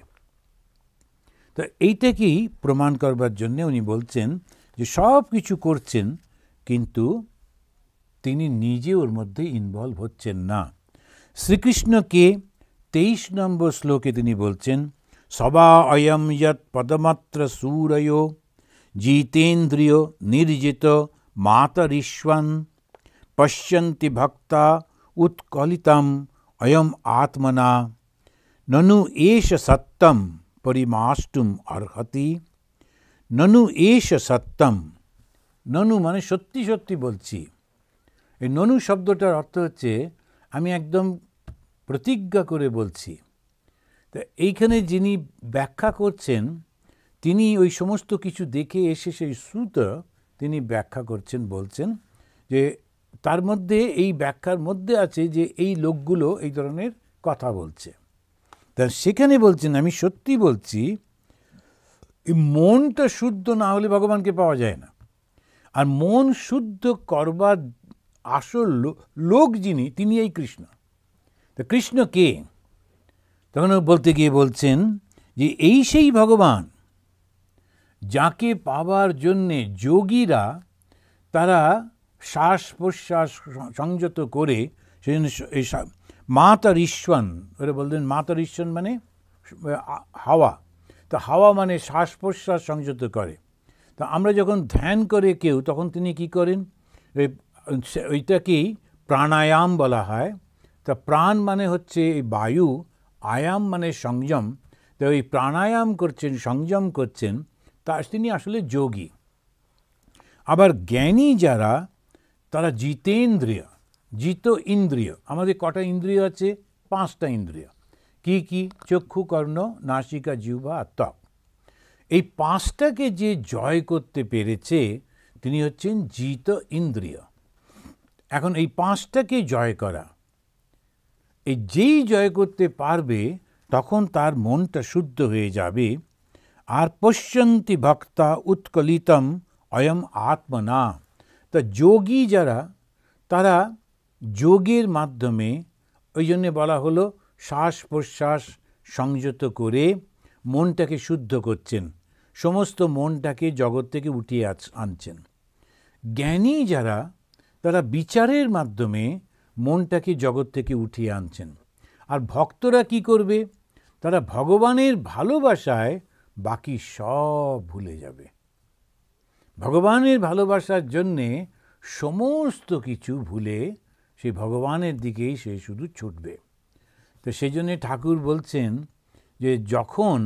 তো এইটাকেই প্রমাণ করবার জন্যে উনি বলছেন যে সব কিছু করছেন কিন্তু তিনি নিজে ওর মধ্যে ইনভলভ হচ্ছেন না। শ্রীকৃষ্ণকে 23 নম্বর শ্লোকে তিনি বলছেন, সবা অয়ম যৎ পদমাত্র সূরয়ো জিতেন্দ্রিয় নির্জিত মাতরিষ্বন পশ্যন্তি ভক্তা উৎকলিতম অয়ম আত্মনা ননু এষ সত্যম পরিমাষ্টুম অর্হতি। ননু এষ সত্যম, ননু মানে সত্যি সত্যি বলছি। এই ননু শব্দটার অর্থ হচ্ছে আমি একদম প্রতিজ্ঞা করে বলছি। তা এইখানে যিনি ব্যাখ্যা করছেন তিনি ওই সমস্ত কিছু দেখে এসে সেই শ্রুত তিনি ব্যাখ্যা করছেন, বলছেন যে তার মধ্যে এই ব্যাখ্যার মধ্যে আছে যে এই লোকগুলো এই ধরনের কথা বলছে। তা সেখানে বলছেন আমি সত্যি বলছি, এই মনটা শুদ্ধ না হলে ভগবানকে পাওয়া যায় না। আর মন শুদ্ধ করবার আসল লোক যিনি, তিনি এই কৃষ্ণ। তা কৃষ্ণ কে? তখন বলতে গিয়ে বলছেন যে এই সেই ভগবান যাকে পাবার জন্যে যোগীরা তারা শ্বাস প্রশ্বাস সংযত করে সেই মাতার ঈশ্বন, ওরা বলতেন মাতার ঈশ্বন মানে হাওয়া। তো হাওয়া মানে শ্বাস প্রশ্বাস সংযত করে। তো আমরা যখন ধ্যান করে কেউ, তখন তিনি কি করেন? ওইটাকেই প্রাণায়াম বলা হয়। তা প্রাণ মানে হচ্ছে এই বায়ু, আয়াম মানে সংযম। তো ওই প্রাণায়াম করছেন, সংযম করছেন, তা তিনি আসলে যোগী। আবার জ্ঞানী যারা, তারা জিতেন্দ্রিয়, জিত ইন্দ্রিয়। আমাদের কটা ইন্দ্রিয় আছে? 5টা ইন্দ্রিয়। কি কি? চক্ষু, কর্ণ, নাসিকা, জিহ্বা আর ত্বক। এই 5টাকে যে জয় করতে পেরেছে তিনি হচ্ছেন জিত ইন্দ্রিয়। এখন এই 5টাকে জয় করা, এই যেই জয় করতে পারবে তখন তার মনটা শুদ্ধ হয়ে যাবে। আর পশ্যন্তি ভক্তা উৎকলিতম অয়ম আত্মনা। তা যোগী যারা, তারা যোগের মাধ্যমে, ওই জন্যে বলা হলো শ্বাস প্রশ্বাস সংযত করে মনটাকে শুদ্ধ করছেন, সমস্ত মনটাকে জগৎ থেকে উঠিয়ে আনছেন। জ্ঞানী যারা, তারা বিচারের মাধ্যমে মনটাকে জগৎ থেকে উঠিয়ে আনছেন। আর ভক্তরা কি করবে? তারা ভগবানের ভালোবাসায় বাকি সব ভুলে যাবে। ভগবানের ভালোবাসার জন্যে সমস্ত কিছু ভুলে সেই ভগবানের দিকেই সে শুধু ছুটবে। তো সেই জন্যে ঠাকুর বলছেন যে যখন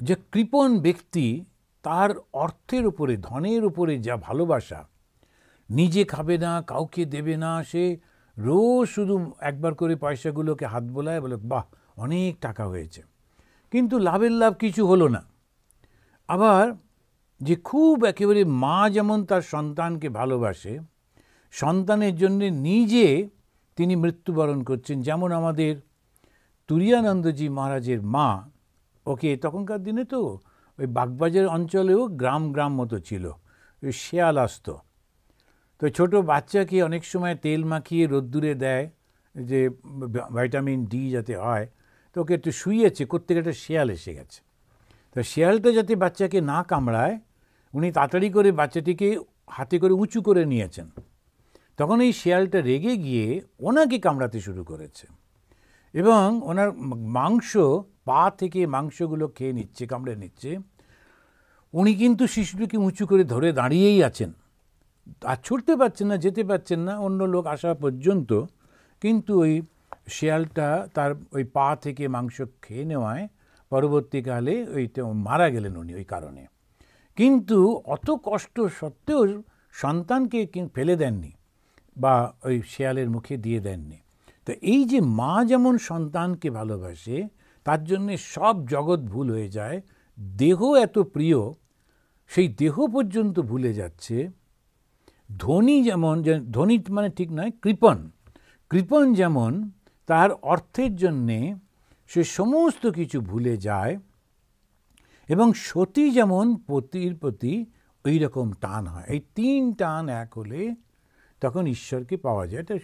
যে কৃপণ ব্যক্তি, তার অর্থের উপরে, ধনের উপরে যা ভালোবাসা, নিজে খাবে না, কাউকে দেবে না, সে রোজ শুধু একবার করে পয়সাগুলোকে হাত বোলায়, বলে বাহ অনেক টাকা হয়েছে, কিন্তু লাভের লাভ কিছু হলো না। আবার যে খুব একেবারে মা যেমন তার সন্তানকে ভালোবাসে, সন্তানের জন্য নিজে তিনি মৃত্যুবরণ করছেন। যেমন আমাদের তুরিয়ানন্দজি মহারাজের মা, ওকে তখনকার দিনে তো ওই বাগবাজার অঞ্চলেও গ্রাম গ্রাম মতো ছিল, ওই শেয়াল আসত। তো ছোট বাচ্চাকে অনেক সময় তেল মাখিয়ে রোদ্দুরে দেয় যে ভিটামিন ডি যাতে হয়। তো ওকে একটু শুইয়েছে, কোত্থেকে একটা শেয়াল এসে গেছে। তো শেয়ালটা যাতে বাচ্চাকে না কামড়ায়, উনি তাড়াতাড়ি করে বাচ্চাটিকে হাতে করে উঁচু করে নিয়েছেন। তখন এই শেয়ালটা রেগে গিয়ে ওনাকে কামড়াতে শুরু করেছে এবং ওনার মাংস, পা থেকে মাংসগুলো খেয়ে নিচ্ছে, কামড়ে নিচ্ছে। উনি কিন্তু শিশুটিকে উঁচু করে ধরে দাঁড়িয়েই আছেন, আর ছুটতে পারছেন না, যেতে পারছেন না অন্য লোক আসা পর্যন্ত। কিন্তু ওই শেয়ালটা তার ওই পা থেকে মাংস খেয়ে নেওয়ায় পরবর্তীকালে ওইটা মারা গেলেন উনি ওই কারণে। কিন্তু অত কষ্ট সত্ত্বেও সন্তানকে ফেলে দেননি বা ওই শেয়ালের মুখে দিয়ে দেননি। তো এই যে মা যেমন সন্তানকে ভালোবাসে, তার জন্যে সব জগৎ ভুল হয়ে যায়। দেহ এত প্রিয়, সেই দেহ পর্যন্ত ভুলে যাচ্ছে। ধনী যেমন, ধনী মানে ঠিক নয়, কৃপণ যেমন তার অর্থের জন্যে সে সমস্ত কিছু ভুলে যায়, এবং সতী যেমন পতির প্রতি ওই রকম টান হয়। এই তিন টান এক হলে তখন ঈশ্বরকে পাওয়া যায়। এটা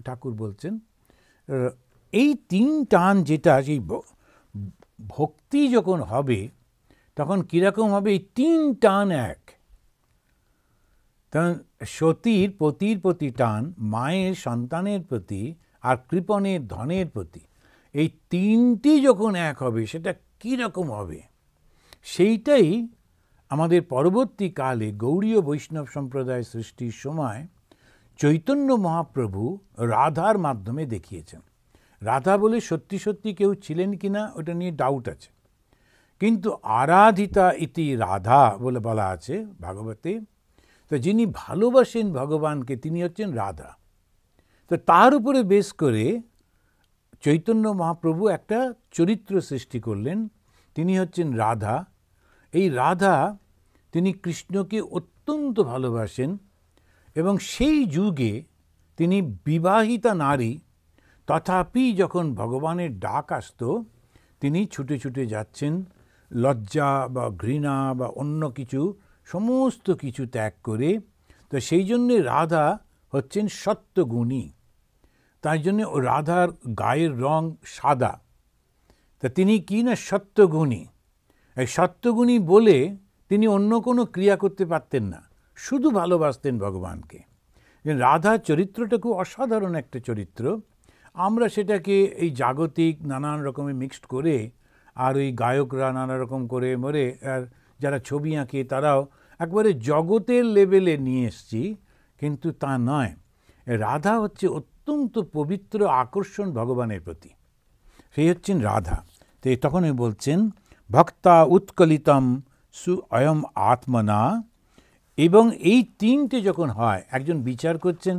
ঠাকুর বলছেন এই তিন টান যেটা, সেই ভক্তি যখন হবে তখন কীরকম হবে? এই তিন টান এক। তখন সতীর পতির প্রতি টান, মায়ের সন্তানের প্রতি, আর কৃপণের ধনের প্রতি, এই তিনটি যখন এক হবে সেটা কীরকম হবে? সেইটাই আমাদের পরবর্তীকালে গৌড়ীয় বৈষ্ণব সম্প্রদায় সৃষ্টির সময় চৈতন্য মহাপ্রভু রাধার মাধ্যমে দেখিয়েছেন। রাধা বলে সত্যি সত্যি কেউ ছিলেন কিনা ওটা নিয়ে ডাউট আছে, কিন্তু আরাধিতা ইতি রাধা বলে বলা আছে ভাগবতে। তো যিনি ভালোবাসেন ভগবানকে তিনি হচ্ছেন রাধা। তো তার উপরে বেস করে চৈতন্য মহাপ্রভু একটা চরিত্র সৃষ্টি করলেন, তিনি হচ্ছেন রাধা। এই রাধা তিনি কৃষ্ণকে অত্যন্ত ভালোবাসেন, এবং সেই যুগে তিনি বিবাহিতা নারী, তথাপি যখন ভগবানের ডাক আসতো তিনি ছুটে ছুটে যাচ্ছেন, লজ্জা বা ঘৃণা বা অন্য কিছু সমস্ত কিছু ত্যাগ করে। তো সেই জন্যে রাধা হচ্ছেন সত্যগুণী, তাই জন্যে ও রাধার গায়ের রং সাদা। তা তিনি কি না সত্যগুণী। এই সত্যগুণী বলে তিনি অন্য কোনো ক্রিয়া করতে পারতেন না, শুধু ভালোবাসতেন ভগবানকে। রাধার চরিত্রটা খুব অসাধারণ একটা চরিত্র। আমরা সেটাকে এই জাগতিক নানান রকমের মিক্সড করে, আর ওই গায়করা নানা রকম করে মরে, আর যারা ছবি আঁকে তারাও একবারে জগতের লেভেলে নিয়ে এসছি, কিন্তু তা নয়। রাধা হচ্ছে অত্যন্ত পবিত্র আকর্ষণ ভগবানের প্রতি, সেই হচ্ছেন রাধা। তো তখন বলছেন ভক্তা উৎকলিতম সু অয়ম আত্মনা। এবং এই তিনটে যখন হয়, একজন বিচার করছেন,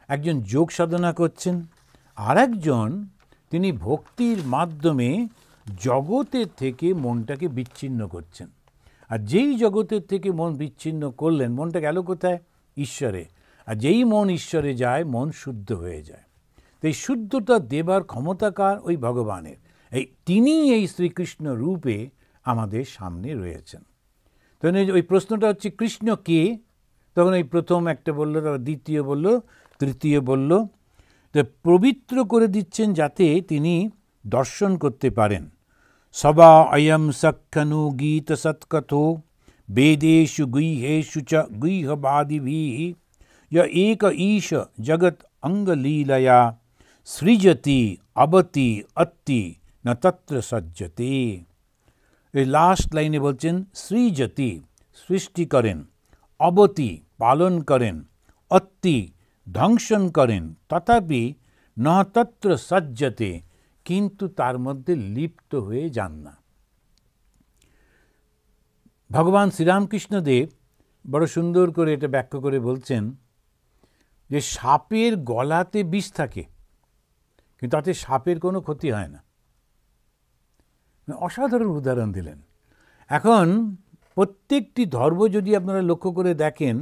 একজন যোগ সাধনা করছেন, আর একজন তিনি ভক্তির মাধ্যমে জগতের থেকে মনটাকে বিচ্ছিন্ন করছেন। আর যেই জগতের থেকে মন বিচ্ছিন্ন করলেন, মনটা গেল কোথায়? ঈশ্বরে। আর যেই মন ঈশ্বরে যায়, মন শুদ্ধ হয়ে যায়। তো এই শুদ্ধতা দেবার ক্ষমতা কার? ওই ভগবানের। তিনি এই শ্রীকৃষ্ণ রূপে আমাদের সামনে রয়েছেন। তখন ওই প্রশ্নটা হচ্ছে কৃষ্ণ কে? তখন ওই প্রথম একটা বলল, তারপর দ্বিতীয় বলল, তৃতীয় বলল। তো পবিত্র করে দিচ্ছেন যাতে তিনি দর্শন করতে পারেন। সবা অয়ম সখ্যনু গীত সৎকথো বেদেষু গুহ্যেষু চ গুহ্যবাদিভিঃ য় এক ঈশ জগৎ অঙ্গলীলয়া সৃজতি অবতি অত্তি ন তত্র সজ্জতে। এই লাস্ট লাইনে বলছেন সৃজতি সৃষ্টি করেন, অবতি পালন করেন, অত্তি ধ্বংসন করেন, তথাপি ন তত্র সজ্জতে কিন্তু তার মধ্যে লিপ্ত হয়ে যান না। ভগবান শ্রীরামকৃষ্ণদেব বড় সুন্দর করে এটা ব্যাখ্যা করে বলছেন যে সাপের গলাতে বিষ থাকে, কিন্তু তাতে সাপের কোনো ক্ষতি হয় না। অসাধারণ উদাহরণ দিলেন। এখন প্রত্যেকটি ধর্ম যদি আপনারা লক্ষ্য করে দেখেন,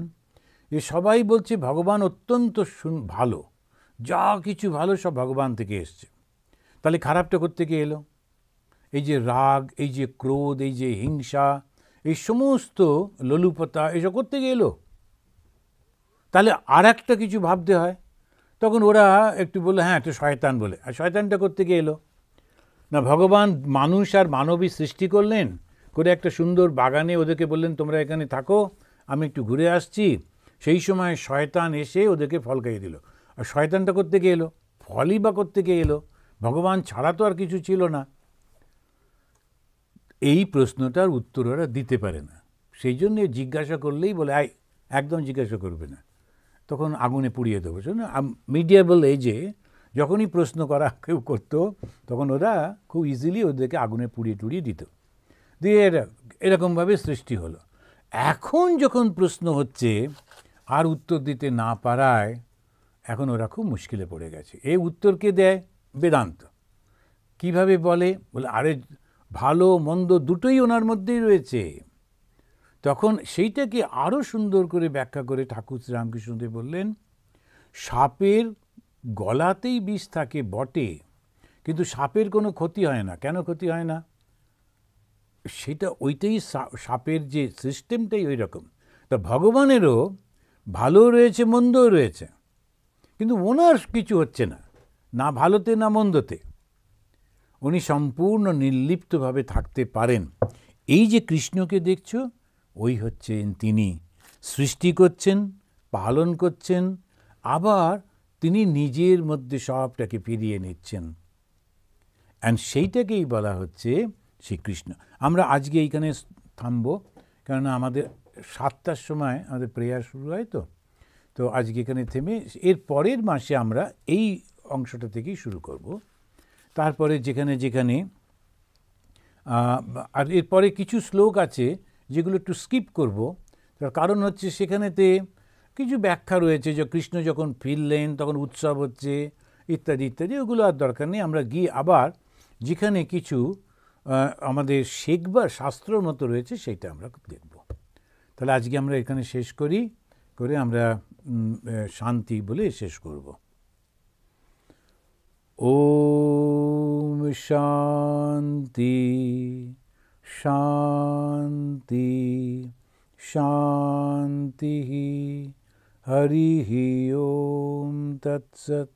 যে সবাই বলছে ভগবান অত্যন্ত ভালো, যা কিছু ভালো সব ভগবান থেকে এসছে। তাহলে খারাপটা কোত্থেকে এলো? এই যে রাগ, এই যে ক্রোধ, এই যে হিংসা, এই সমস্ত লোলুপতা, এসব কোত্থেকে এলো? তাহলে আর একটা কিছু ভাবতে হয়। তখন ওরা একটু বললো হ্যাঁ একটা শয়তান বলে। আর শয়তানটা কোত্থেকে এলো? না ভগবান মানুষ আর মানবী সৃষ্টি করলেন, করে একটা সুন্দর বাগানে ওদেরকে বললেন তোমরা এখানে থাকো, আমি একটু ঘুরে আসছি। সেই সময় শয়তান এসে ওদেরকে ফল খাইয়ে দিল। আর শয়তানটা কোত্থেকে এলো? ফলই বা কোত্থেকে এলো? ভগবান ছাড়া তো আর কিছু ছিল না। এই প্রশ্নটার উত্তর ওরা দিতে পারে না। সেই জন্য জিজ্ঞাসা করলেই বলে একদম জিজ্ঞাসা করবে না, তখন আগুনে পুড়িয়ে দেবো। মিডিয়েবল এজে যখনই প্রশ্ন করা কেউ করতো তখন ওরা খুব ইজিলি ওদেরকে আগুনে পুড়িয়ে টুড়িয়ে দিত, দিয়ে এরকমভাবে সৃষ্টি হলো। এখন যখন প্রশ্ন হচ্ছে আর উত্তর দিতে না পারায় এখন ওরা খুব মুশকিলে পড়ে গেছে। এই উত্তরকে দেয় বেদান্ত। কিভাবে বলে? বলে আরে ভালো মন্দ দুটোই ওনার মধ্যেই রয়েছে। তখন সেইটাকে আরও সুন্দর করে ব্যাখ্যা করে ঠাকুর শ্রীরামকৃষ্ণদেব বললেন, সাপের গলাতেই বিষ থাকে বটে, কিন্তু সাপের কোনো ক্ষতি হয় না। কেন ক্ষতি হয় না? সেটা ওইটাই, সাপের যে সিস্টেমটাই ওই রকম। তা ভগবানেরও ভালো রয়েছে মন্দও রয়েছে, কিন্তু ওনার কিছু হচ্ছে না, না ভালোতে না মন্দতে। উনি সম্পূর্ণ নির্লিপ্তভাবে থাকতে পারেন। এই যে কৃষ্ণকে দেখছ, ওই হচ্ছেন তিনি, সৃষ্টি করছেন, পালন করছেন, আবার তিনি নিজের মধ্যে সবটাকে ফিরিয়ে নিচ্ছেন। অ্যান্ড সেইটাকেই বলা হচ্ছে শ্রীকৃষ্ণ। আমরা আজকে এইখানে থামব, কেননা আমাদের 7টার সময় আমাদের প্রেয়ার শুরু হয়। তো আজকে এখানে থেমে এর পরের মাসে আমরা এই অংশটা থেকেই শুরু করব। তারপরে যেখানে যেখানে আর এরপরে কিছু শ্লোক আছে যেগুলো একটু স্কিপ করব, তার কারণ হচ্ছে সেখানেতে কিছু ব্যাখ্যা রয়েছে যে কৃষ্ণ যখন ফিরলেন তখন উৎসব হচ্ছে ইত্যাদি ইত্যাদি, ওগুলো আর দরকার নেই। আমরা গিয়ে আবার যেখানে কিছু আমাদের শেখবার শাস্ত্রর মতো রয়েছে সেটা আমরা দেখব। তাহলে আজকে আমরা এখানে শেষ করে আমরা শান্তি বলে শেষ করব। ওম শান্তি শান্তি শান্তি। হরি ওম তৎসৎ।